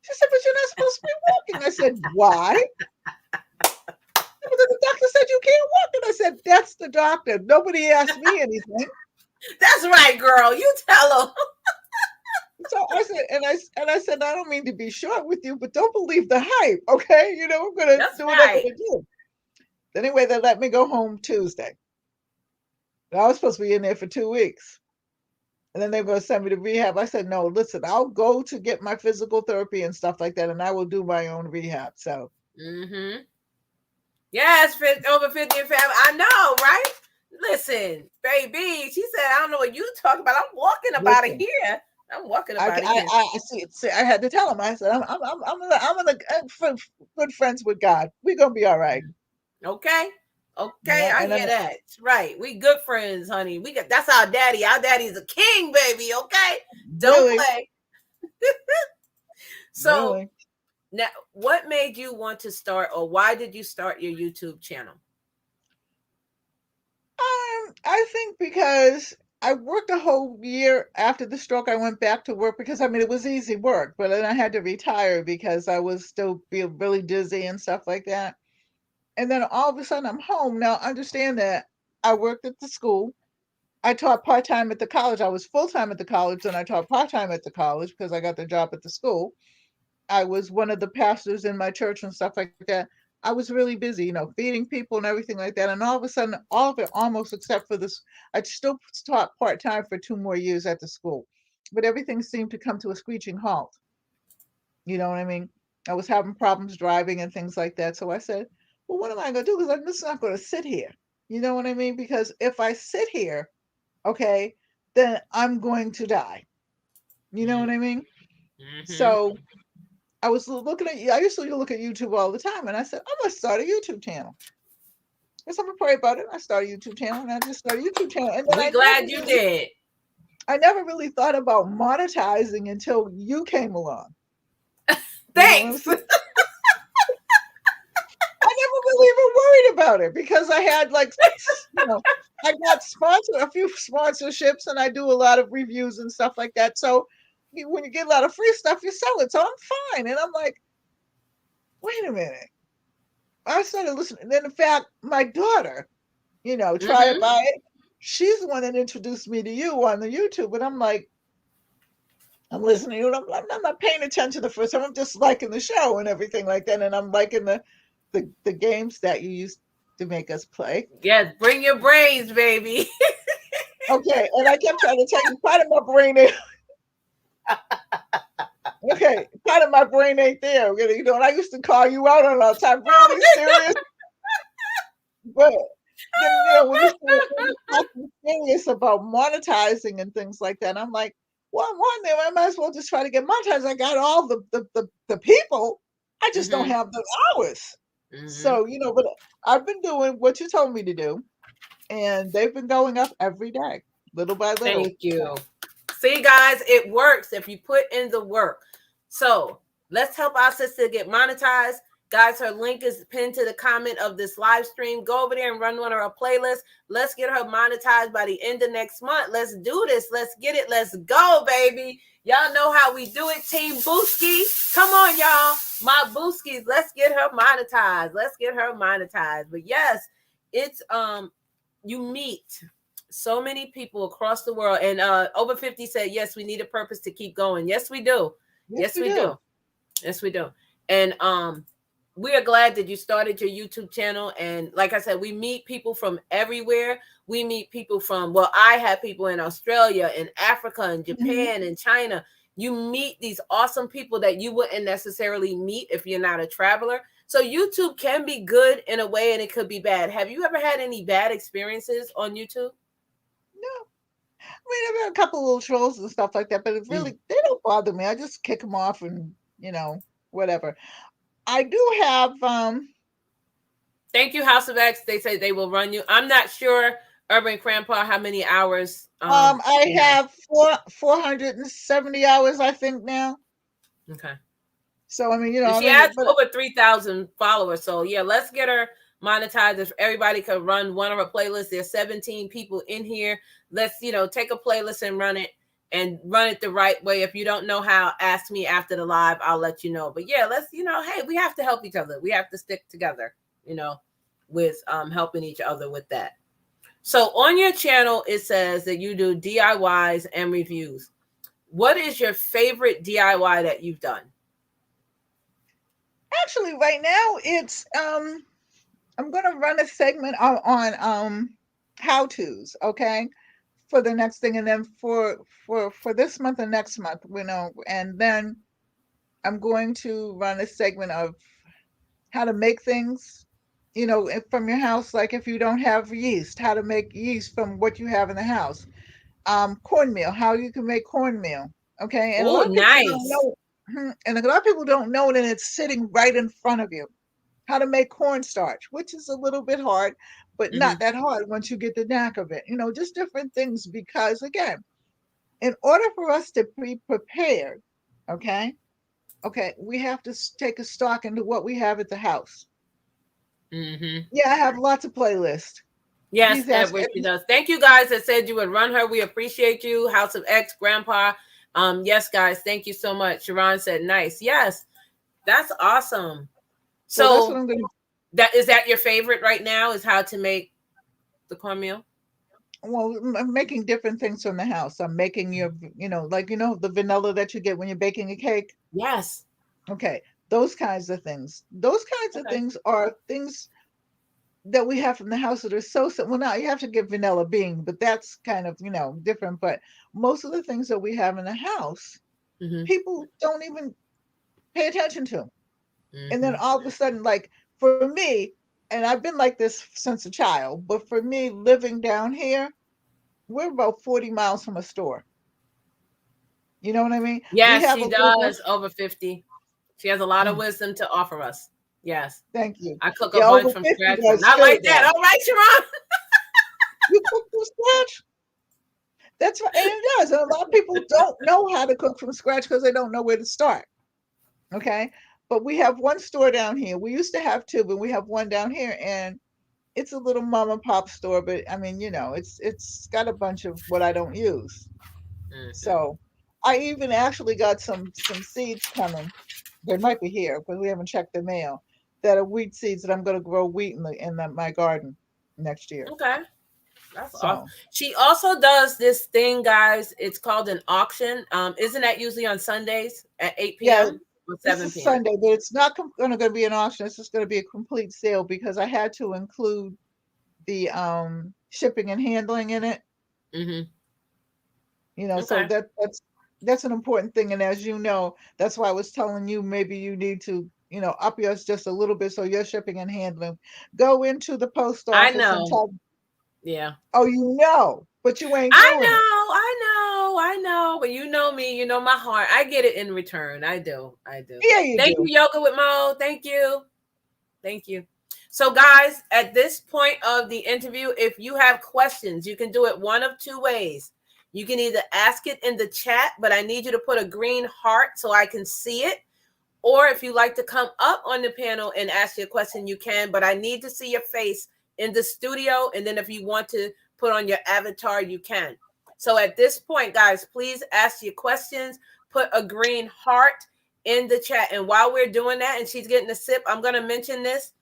She said, "But you're not supposed to be walking." I said, "Why?" But the doctor said you can't walk. And I said, "That's the doctor. Nobody asked me anything." That's right, girl. You tell them. So I said, and I said, "I don't mean to be short with you, but don't believe the hype, okay? I'm gonna That's do what I'm right. gonna do." Anyway, they let me go home Tuesday. I was supposed to be in there for 2 weeks. And then they were going to send me to rehab. I said, "No, listen, I'll go to get my physical therapy and stuff like that, and I will do my own rehab." So, Yes, over 50 and family. I know, right? Listen, baby. She said, "I don't know what you talking about. I'm walking about it listen, here. I'm walking I, about it here." I see. I had to tell him. I said, I'm good friends with God. We're gonna be all right. Okay. Okay, I And hear then that. Right. We good friends, honey. That's our daddy. Our daddy's a king, baby. Okay. Don't really, play. So really, now, what made you want to start, or why did you start your YouTube channel? I think because I worked a whole year after the stroke. I went back to work because it was easy work, but then I had to retire because I was still being really dizzy and stuff like that. And then all of a sudden I'm home. Now understand that I worked at the school. I taught part-time at the college. I was full-time at the college, and I taught part-time at the college because I got the job at the school. I was one of the pastors in my church and stuff like that. I was really busy, feeding people and everything like that. And all of a sudden, all of it almost except for this, I still taught part-time for 2 more years at the school. But everything seemed to come to a screeching halt. You know what I mean? I was having problems driving and things like that. So I said, well, what am I going to do? Because I'm just not going to sit here. You know what I mean? Because if I sit here, okay, then I'm going to die. You know what I mean? So I was looking at, I used to look at YouTube all the time, and I said, I'm going to start a YouTube channel. Guess I'm going to pray about it. I started a YouTube channel, and I just started a YouTube channel. And then We glad you did. I never really thought about monetizing until you came along. Thanks. I never really even worried about it because I had I got a few sponsorships, and I do a lot of reviews and stuff like that. So when you get a lot of free stuff, you sell it. So I'm fine. And I'm like, wait a minute. I started listening. And then in fact, my daughter, try it by it. She's the one that introduced me to you on the YouTube. And I'm like, I'm listening. I'm not paying attention the first time. I'm just liking the show and everything like that. And I'm liking the games that you used to make us play. Yes, bring your brains, baby. Okay, and I kept trying to tell you, part of my brain ain't okay. Part of my brain ain't there. And I used to call you out on all the time, really serious. But then, when you start talking serious about monetizing and things like that, I'm like, well, I'm on there. I might as well just try to get monetized. I got all the people. I just don't have the hours. So, but I've been doing what you told me to do, and they've been going up every day, little by little. Thank you. See, guys, it works if you put in the work. So let's help our sister get monetized. Guys, her link is pinned to the comment of this live stream. Go over there and run one of her playlists. Let's get her monetized by the end of next month. Let's do this. Let's get it. Let's go, baby. Y'all know how we do it, Team Booski. Come on, y'all. My Booskis. Let's get her monetized. Let's get her monetized. But yes, it's you meet so many people across the world. And over 50 said, yes, we need a purpose to keep going. Yes, we do. Yes, we do. Yes, we do. And we are glad that you started your YouTube channel. And like I said, we meet people from everywhere. We meet people from, I have people in Australia, in Africa, in Japan, in China. You meet these awesome people that you wouldn't necessarily meet if you're not a traveler. So YouTube can be good in a way and it could be bad. Have you ever had any bad experiences on YouTube? No. I mean, I've had a couple little trolls and stuff like that, but it really, they don't bother me. I just kick them off and, whatever. I do have, Thank you, House of X. They say they will run you. I'm not sure, Urban Grandpa, how many hours. I have 470 hours, I think now. Okay. So, I mean, she has over 3,000 followers. So, yeah, let's get her monetized. If everybody could run one of her playlists, there's 17 people in here. Let's, take a playlist and run it the right way. If you don't know how, ask me after the live. I'll let you know. But, yeah, let's, hey, we have to help each other. We have to stick together, with helping each other with that. So, on your channel, it says that you do DIYs and reviews. What is your favorite DIY that you've done? Actually, right now it's I'm gonna run a segment on how-tos, okay, for the next thing, and then for this month and next month, and then I'm going to run a segment of how to make things, from your house. Like if you don't have yeast, how to make yeast from what you have in the house. Cornmeal, how you can make cornmeal, okay, and a lot of people don't know. And a lot of people don't know that it's sitting right in front of you. How to make cornstarch, which is a little bit hard, but not that hard once you get the knack of it. Just different things, because again, in order for us to be prepared, okay, we have to take a stock into what we have at the house. Yeah, I have lots of playlists. Yes, Edward, she does. Thank you guys that said you would run her. We appreciate you. House of X, Grandpa. Yes, guys, thank you so much. Sharon said nice. Yes, that's awesome. So that's what I'm gonna. Is that your favorite right now? Is how to make the cornmeal? Well, I'm making different things from the house. I'm making the vanilla that you get when you're baking a cake. Yes. Okay, those kinds of things. Those kinds of things are things that we have from the house that are so simple. Well, now you have to get vanilla bean, but that's kind of different. But most of the things that we have in the house, people don't even pay attention to. And then all of a sudden, like for me, and I've been like this since a child, but for me, living down here, we're about 40 miles from a store. You know what I mean? Yes, she does. Over 50. She has a lot of wisdom to offer us. Yes. Thank you. I cook a bunch from scratch. Not like that. All right, Sharon. You cook from scratch? That's right. And it does. And a lot of people don't know how to cook from scratch because they don't know where to start. Okay. But we have one store down here. We used to have two, but we have one down here, and it's a little mom and pop store. But I mean, it's got a bunch of what I don't use. So I even actually got some seeds coming. They might be here, but we haven't checked the mail. That are wheat seeds that I'm going to grow wheat in my garden next year. Okay. That's awesome. She also does this thing, guys. It's called an auction. Isn't that usually on Sundays at 8 p.m. or 7 p.m.? Sunday, but it's not going to be an auction. It's just going to be a complete sale because I had to include the shipping and handling in it. So that's an important thing. And as you know, that's why I was telling you maybe you need to up yours just a little bit so your shipping and handling. Go into the post office. I know. Yeah. Oh, but you ain't. I know. But you know me. You know my heart. I get it in return. I do. Yeah, you Thank you, Yoga with Mo. Thank you. So, guys, at this point of the interview, if you have questions, you can do it one of two ways. You can either ask it in the chat, but I need you to put a green heart so I can see it. Or if you like to come up on the panel and ask your question, you can, but I need to see your face in the studio. And then if you want to put on your avatar, you can. So at this point, guys, please ask your questions, put a green heart in the chat. And while we're doing that, and she's getting a sip, I'm going to mention this.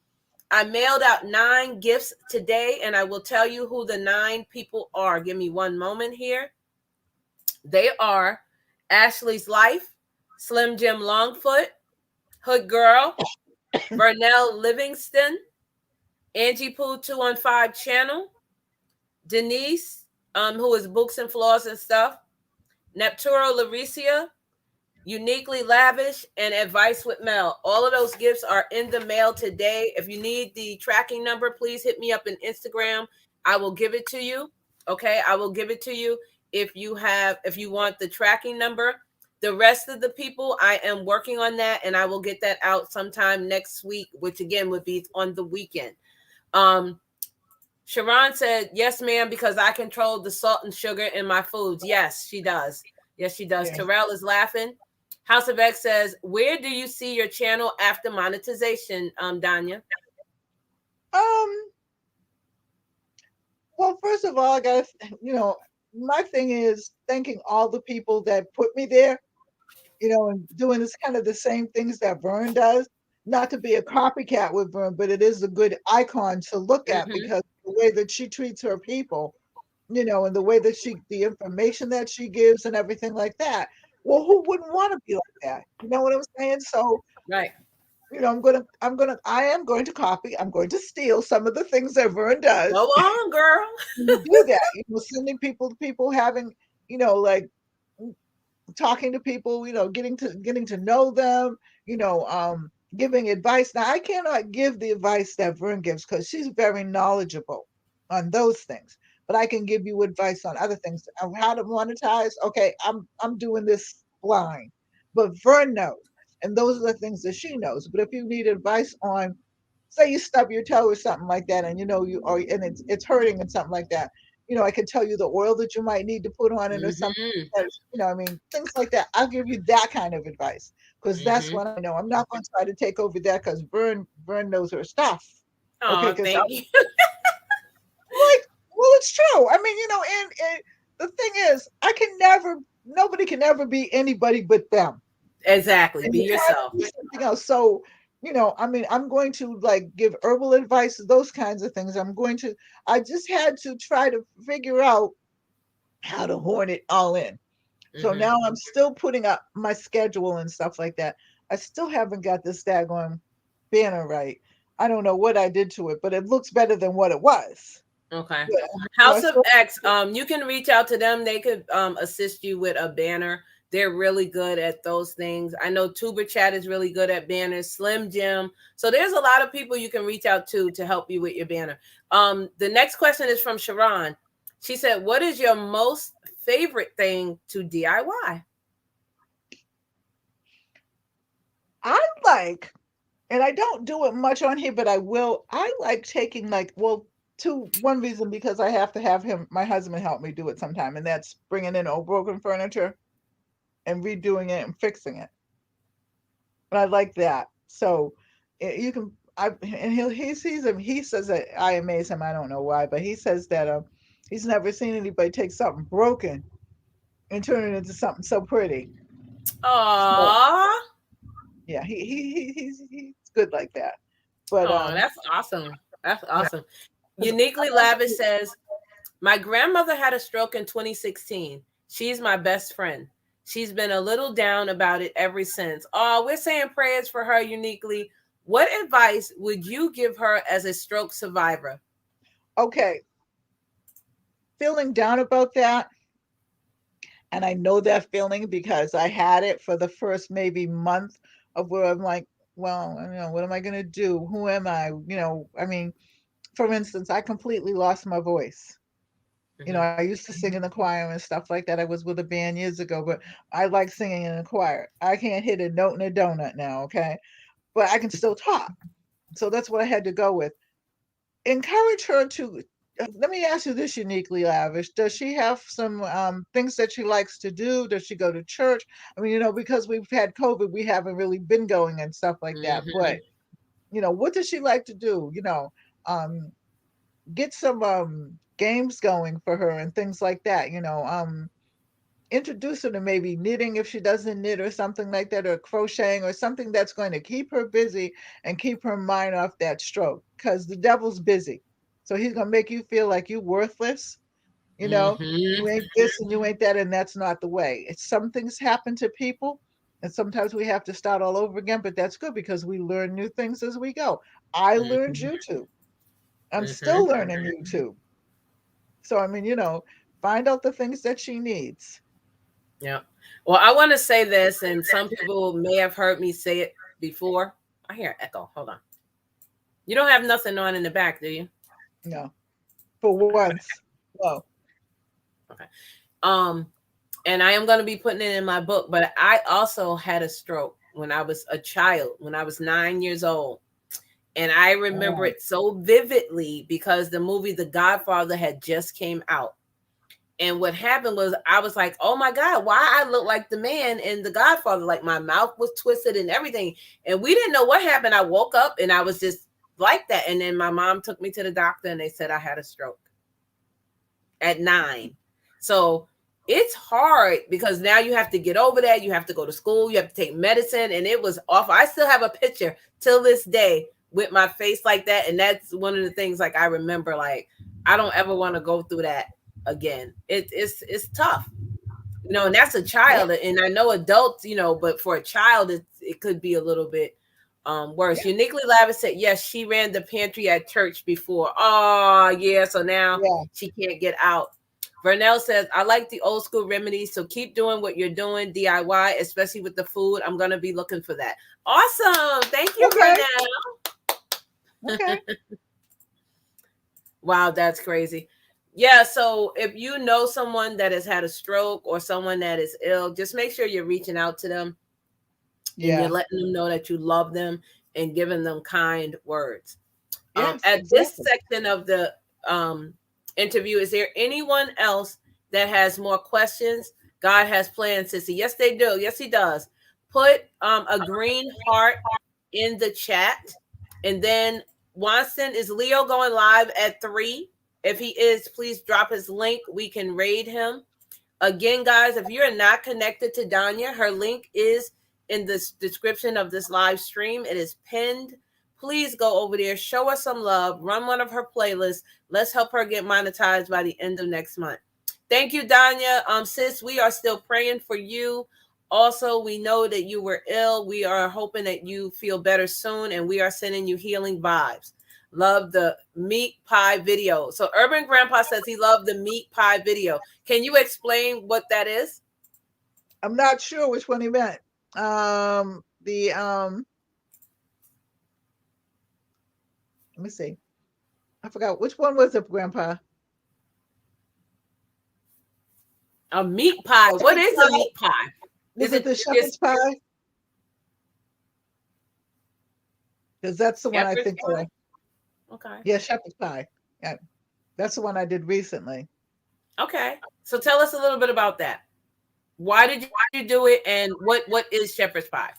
I mailed out 9 gifts today, and I will tell you who the 9 people are. Give me one moment here. They are Ashley's Life, Slim Jim Longfoot, Hood Girl, Vernell Livingston, Angie Pooh 215 Channel, Denise, who is Books and Flaws and Stuff, Nepturo Laricia, Uniquely Lavish, and Advice with Mel. All of those gifts are in the mail today. If you need the tracking number, please hit me up in Instagram. I will give it to you. Okay, I will give it to you if you want the tracking number. The rest of the people, I am working on that, and I will get that out sometime next week, which again would be on the weekend. Um, Sharon said, "Yes, ma'am, because I control the salt and sugar in my foods." Yes, she does. Yes, she does. Yeah. Terrell is laughing. House of X says, "Where do you see your channel after monetization, Donia?" Um, well, first of all, I got to, my thing is thanking all the people that put me there, and doing this kind of the same things that Vern does. Not to be a copycat with Vern, but it is a good icon to look at Mm-hmm. because the way that she treats her people, and the way that the information that she gives and everything like that. Well, who wouldn't want to be like that? You know what I'm saying? So, Right. I am going to copy, I'm going to steal some of the things that Vern does. Go on, girl. You do that, sending people having, like talking to people, getting to know them, giving advice. Now I cannot give the advice that Vern gives because she's very knowledgeable on those things. But I can give you advice on other things. How to monetize. Okay, I'm doing this blind. But Vern knows. And those are the things that she knows. But if you need advice on, say you stub your toe or something like that, and and it's hurting and something like that, I can tell you the oil that you might need to put on it or something. Mm-hmm. I mean, things like that. I'll give you that kind of advice because that's Mm-hmm. what I know. I'm not going to try to take over that because Vern knows her stuff. Okay, Oh, because I'm thank you. like, well, it's true. I mean, and the thing is, nobody can ever be anybody but them. Exactly. And Be you have yourself. to be something else. So, I mean, I'm going to like give herbal advice, those kinds of things. I just had to try to figure out how to horn it all in. So Mm-hmm. now I'm still putting up my schedule and stuff like that. I still haven't got this daggone banner right. I don't know what I did to it, but it looks better than what it was. Okay. Yeah. So I House of still, X, you can reach out to them. They could assist you with a banner. They're really good at those things. I know Tuber Chat is really good at banners, Slim Jim. So there's a lot of people you can reach out to help you with your banner. The next question is from Sharon. She said, "What is your most favorite thing to DIY?" I like, and I don't do it much on here, but I will. I like taking one reason because I have to have my husband help me do it sometime, and that's bringing in old broken furniture and redoing it and fixing it. But I like that. So you can. And he says that I amaze him. I don't know why, but he says that he's never seen anybody take something broken and turn it into something so pretty. So Aww. yeah, he's good like that. But Oh, that's awesome. That's yeah, awesome. 'cause Uniquely I Lavish also, says, "My grandmother had a stroke in 2016. She's my best friend. She's been a little down about it ever since." Oh, we're saying prayers for her, Uniquely. What advice would you give her as a stroke survivor? okay, feeling down about that, and I know that feeling because I had it for the first maybe month of where I'm like, well, what am I going to do? Who am I? I mean, for instance, I completely lost my voice. Mm-hmm. I used to sing in the choir and stuff like that. I was with a band years ago, but I like singing in the choir. I can't hit a note in a donut now, okay? But I can still talk. So that's what I had to go with. Encourage her to. Let me ask you this, Uniquely Lavish. Does she have some things that she likes to do? Does she go to church? I mean, because we've had COVID, we haven't really been going and stuff like that. Mm-hmm. But what does she like to do? Um, get some games going for her and things like that. Introduce her to maybe knitting if she doesn't knit or something like that, or crocheting or something that's going to keep her busy and keep her mind off that stroke because the devil's busy. So he's going to make you feel like you're worthless. Mm-hmm. You ain't this and you ain't that, and that's not the way. Some things happen to people, and sometimes we have to start all over again, but that's good because we learn new things as we go. I learned Mm-hmm. YouTube. I'm Mm-hmm. still learning YouTube. So, I mean, find out the things that she needs. Yeah. Well, I want to say this, and some people may have heard me say it before. I hear an echo. Hold on. You don't have nothing on in the back, do you? No, for once. Well, Okay. Um, and I am going to be putting it in my book, but I also had a stroke when I was a child, when I was 9 years old. And I remember it so vividly because the movie The Godfather had just came out. And what happened was I was like, oh my God, why I look like the man in The Godfather? Like my mouth was twisted and everything. And we didn't know what happened. I woke up and I was just like that. And then my mom took me to the doctor and they said I had a stroke at 9. So it's hard because now you have to get over that. You have to go to school. You have to take medicine. And it was awful. I still have a picture till this day with my face like that. And that's one of the things like I remember, like, I don't ever want to go through that again. It's tough, and that's a child. yeah, And I know adults, but for a child, it could be a little bit worse. yeah, Uniquely Lavish said, yes, she ran the pantry at church before. Oh, yeah. So now yeah. she can't get out. Vernell says, I like the old school remedies. So keep doing what you're doing, DIY, especially with the food. I'm going to be looking for that. Awesome. Thank you, Okay, Vernell. okay. Wow, that's crazy. Yeah, so if you know someone that has had a stroke or someone that is ill, just make sure you're reaching out to them and you're Yeah. letting them know that you love them and giving them kind words. Yes, At this exactly. section of the interview, is there anyone else that has more questions? God has plans, Sissy. Yes, they do. Yes, he does. Put a green heart in the chat. And then Watson, is Leo going live at 3? If he is, please drop his link. We can raid him. Again, guys, if you're not connected to Donia, her link is in the description of this live stream. It is pinned. Please go over there, show us some love, run one of her playlists. Let's help her get monetized by the end of next month. Thank you, Donia. Sis, we are still praying for you. Also, we know that you were ill. We are hoping that you feel better soon, and we are sending you healing vibes. Love the meat pie video. So Urban Grandpa says he loved the meat pie video. Can you explain what that is? I'm not sure which one he meant. The let me see. I forgot which one was it, Grandpa. A meat pie. What Shepherd's is a pie? meat pie? Is Was it it the just shepherd's pie? Because that's the one I shepherd's think that pie? I, Okay. yeah, shepherd's pie. Yeah, that's the one I did recently. Okay. So tell us a little bit about that. Why did you do it, and what is shepherd's pie?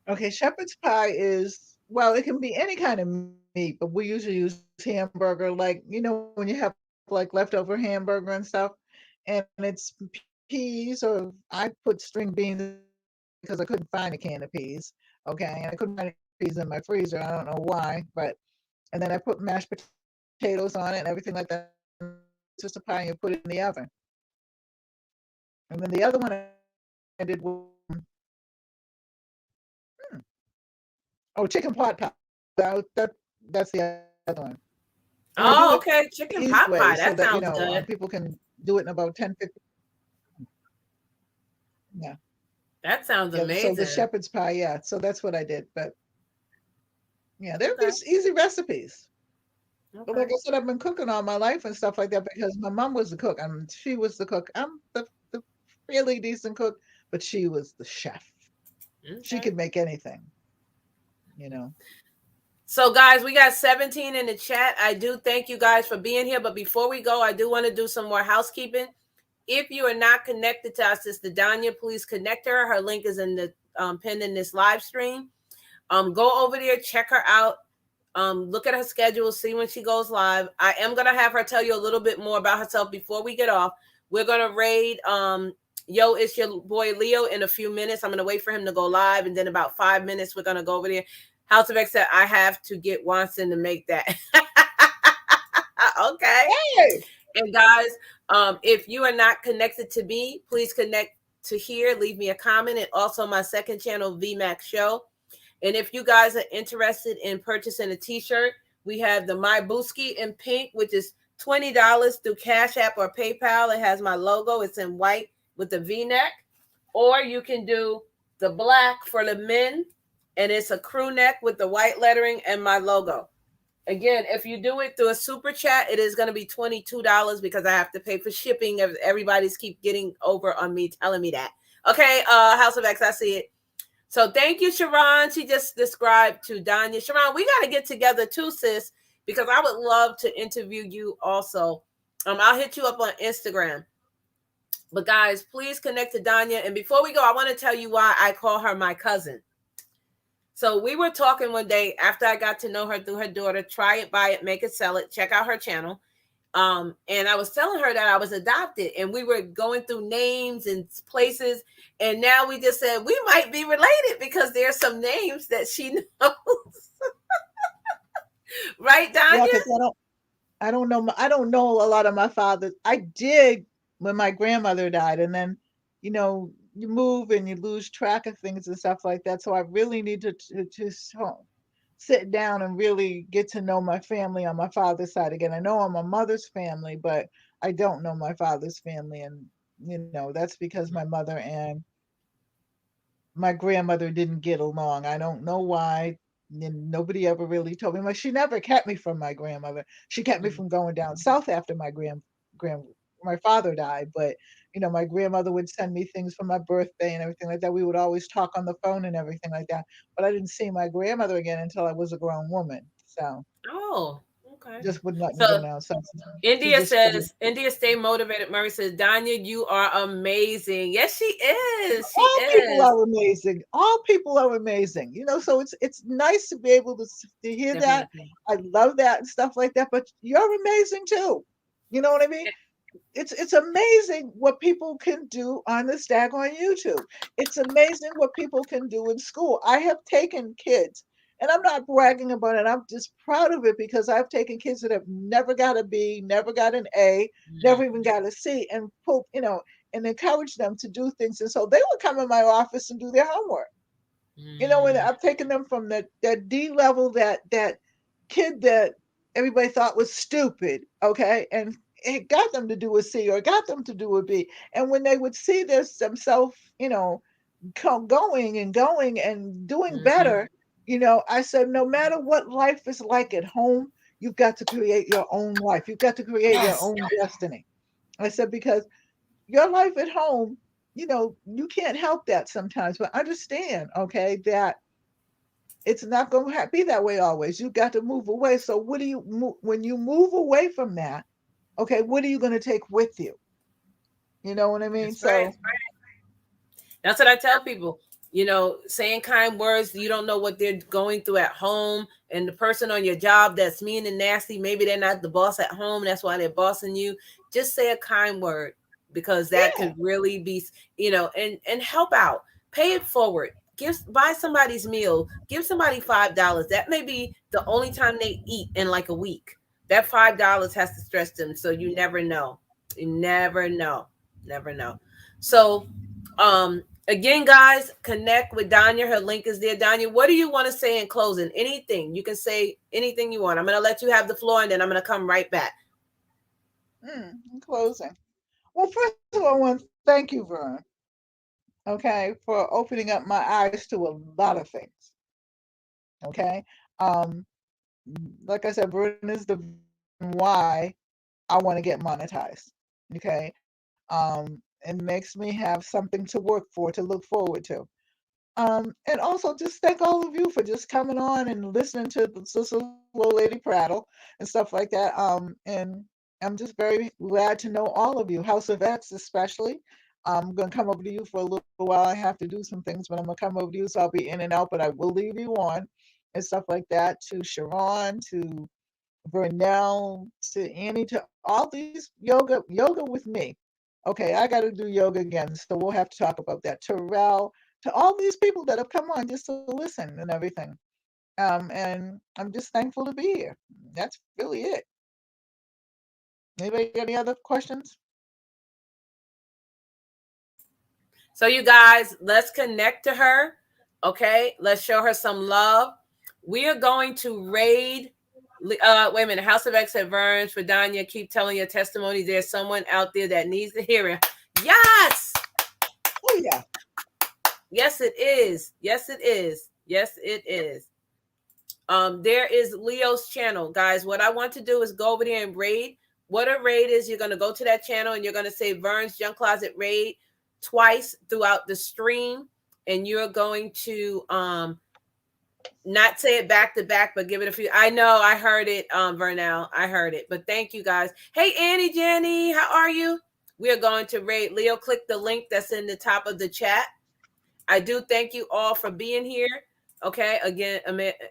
Okay, shepherd's pie is, well, it can be any kind of meat, but we usually use hamburger, like, when you have like leftover hamburger and stuff, and it's peas, or I put string beans because I couldn't find a can of peas. Okay, and I couldn't find any peas in my freezer. I don't know why, but and then I put mashed potatoes on it and everything like that. It's just a pie and you put it in the oven. And then the other one I did was hmm, oh, chicken pot pie. That's the other one. And I do it Oh, the okay. easy Chicken way pot so pie. that That sounds good. people can do it in about 10, 15. Yeah, That sounds yeah. So the amazing. shepherd's pie, yeah. So that's what I did. But yeah, they're Okay. just easy recipes. But like Okay. I said, I've been cooking all my life and stuff like that because my mom was the cook. She was the cook. I'm the really decent cook, but she was the chef. She Okay. could make anything, you know. So, guys, we got 17 in the chat. I do thank you guys for being here. But before we go, I do want to do some more housekeeping. If you are not connected to our sister Donia, please connect her. Her link is in the pinned in this live stream. Go over there, check her out. Look at her schedule, see when she goes live. I am gonna have her tell you a little bit more about herself before we get off. We're gonna raid Yo, it's your boy Leo in a few minutes. I'm gonna wait for him to go live, and then about 5 minutes, we're gonna go over there. House of X said I have to get Watson to make that. Okay. Hey, And guys, if you are not connected to me, please connect to here. Leave me a comment, and also my second channel, VMAX Show. And if you guys are interested in purchasing a t-shirt, we have the My Booski in pink, which is $20 through Cash App or PayPal. It has my logo. It's in white with the V-neck. or you can do the black for the men, and it's a crew neck with the white lettering and my logo. Again, if you do it through a super chat, it is going to be $22 because I have to pay for shipping. Everybody's keep getting over on me telling me that. Okay, House of X, I see it. So thank you, Sharon. She just described to Donia. Sharon, we got to get together too, sis, because I would love to interview you also. I'll hit you up on Instagram. But guys, please connect to Donia. And before we go, I want to tell you why I call her my cousin. So we were talking one day after I got to know her through her daughter. Try it, buy it, make it, sell it. Check out her channel. And I was telling her that I was adopted, and we were going through names and places. And now we just said we might be related because there's some names that she knows. Right, Donia? Yeah, because I don't know. I don't know a lot of my father's. I did when my grandmother died, and then, you move and you lose track of things and stuff like that. So I really need to sit down and really get to know my family on my father's side again. I know I'm my mother's family, but I don't know my father's family, and that's because my mother and my grandmother didn't get along. I don't know why. And nobody ever really told me. Like, she never kept me from my grandmother. She kept me from going down south after my father died. But my grandmother would send me things for my birthday and everything like that. We would always talk on the phone and everything like that. But I didn't see my grandmother again until I was a grown woman. So Oh, okay. just wouldn't let me go So down south. She India just figured says, India, stay motivated. Murray says, Donia, you are amazing. Yes, she is. She all people is. are amazing. All people are amazing. So it's nice to be able to hear that. Definitely. I love that and stuff like that. But you're amazing too. You know what I mean? It's amazing what people can do on the stag on YouTube. It's amazing what people can do in school. I have taken kids, and I'm not bragging about it. I'm just proud of it because I've taken kids that have never got a B, never got an A, never even got a C, and and encourage them to do things. And so they would come in my office and do their homework. And I've taken them from that D level, that kid that everybody thought was stupid, okay, and it got them to do a C or got them to do a B. And when they would see themselves, going and going and doing better, I said, no matter what life is like at home, you've got to create your own life. You've got to create your Yes. own destiny. I said, because your life at home, you can't help that sometimes, but understand, okay, that it's not going to be that way always. You've got to move away. So when you move away from that, okay, what are you going to take with you? You know what I mean? That's right. So That's what I tell people. Saying kind words, you don't know what they're going through at home. And the person on your job that's mean and nasty, maybe they're not the boss at home. That's why they're bossing you. Just say a kind word because that yeah, could really be, and help out. Pay it forward. Buy somebody's meal. Give somebody $5. That may be the only time they eat in like a week. That $5 has to stress them. So you never know. You never know. Never know. So, again, guys, connect with Donia. Her link is there. Donia, what do you want to say in closing? Anything. You can say anything you want. I'm going to let you have the floor, and then I'm going to come right back. in closing. Well, first of all, I want to thank you, Vern, okay, for opening up my eyes to a lot of things. Okay. Um, like I said, Vern is the why I want to get monetized. Okay. It makes me have something to work for, to look forward to. And also just thank all of you for just coming on and listening to this little lady prattle and stuff like that. And I'm just very glad to know all of you, House of X especially. I'm gonna come over to you for a little while. I have to do some things, but I'm gonna come over to you, so I'll be in and out, but I will leave you on and stuff like that. To Sharon, to Vernell, to Annie, to all these yoga with me. Okay, I got to do yoga again, so we'll have to talk about that. Terrell, to all these people that have come on just to listen and everything. And I'm just thankful to be here. That's really it. Anybody got any other questions? So, you guys, let's connect to her. Okay. Let's show her some love. We are going to raid. Wait a minute. House of X at Vernes for Donia. Keep telling your testimony. There's someone out there that needs to hear it. Yes. Oh, yeah. Yes, it is. Yes, it is. Yes, it is. There is Leo's channel, guys. What I want to do is go over there and raid. What a raid is, you're going to go to that channel and you're going to say Vernes Junk Closet Raid twice throughout the stream. And you're going to not say it back to back, but give it a few. I know I heard it, Vernell. I heard it. But thank you guys. Hey, Annie, Jenny, how are you? We are going to raid. Leo, click the link that's in the top of the chat. I do thank you all for being here. Okay, again,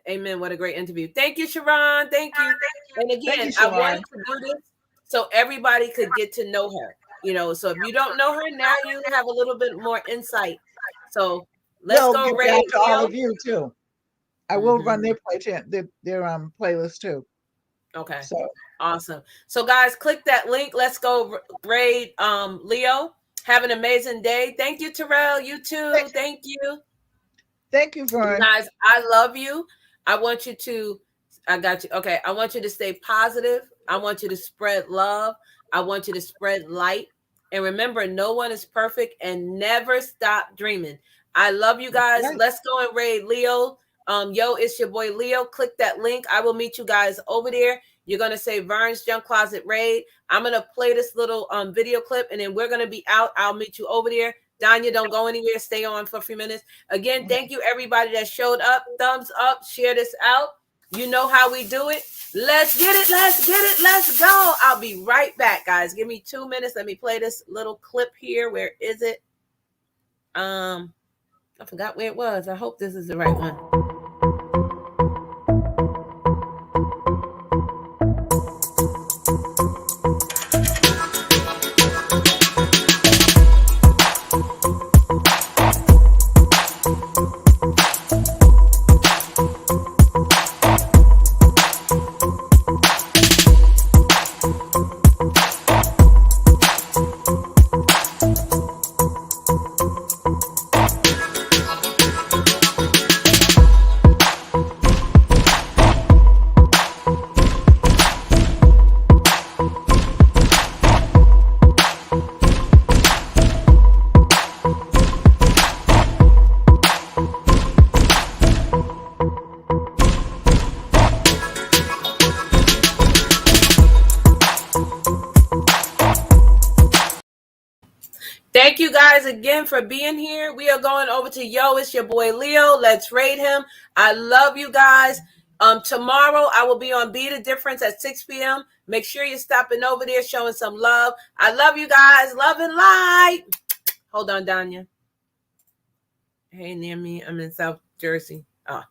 amen. What a great interview. Thank you, Sharon. Thank you. And again, I wanted to do this so everybody could get to know her. You know, so if you don't know her now, you have a little bit more insight. So let's go get back to all of you too. I will run their playlist too. Okay. So awesome. So guys, click that link. Let's go raid Leo. Have an amazing day. Thank you, Terrell. You too. Thank you. Thank you, Vern. Guys, I love you. I want you to, I got you. Okay. I want you to stay positive. I want you to spread love. I want you to spread light. And remember, no one is perfect, and never stop dreaming. I love you guys. Right. Let's go and raid Leo. Yo, it's your boy Leo. Click that link. I will meet you guys over there. You're going to say Vernes Junk Closet Raid. I'm going to play this little video clip, and then we're going to be out. I'll meet you over there. Donia, don't go anywhere. Stay on for a few minutes. Again, thank you, everybody that showed up. Thumbs up. Share this out. You know how we do it. Let's get it. Let's get it. Let's go. I'll be right back, guys. Give me 2 minutes. Let me play this little clip here. Where is it? I forgot where it was. I hope this is the right one. Thank you guys again for being here. We are going over to Yo, it's your boy Leo. Let's raid him. I love you guys. Tomorrow I will be on Be the Difference at 6 p.m. Make sure you're stopping over there, showing some love. I love you guys. Love and light. Hold on, Donia. Hey, near me. I'm in South Jersey. Oh.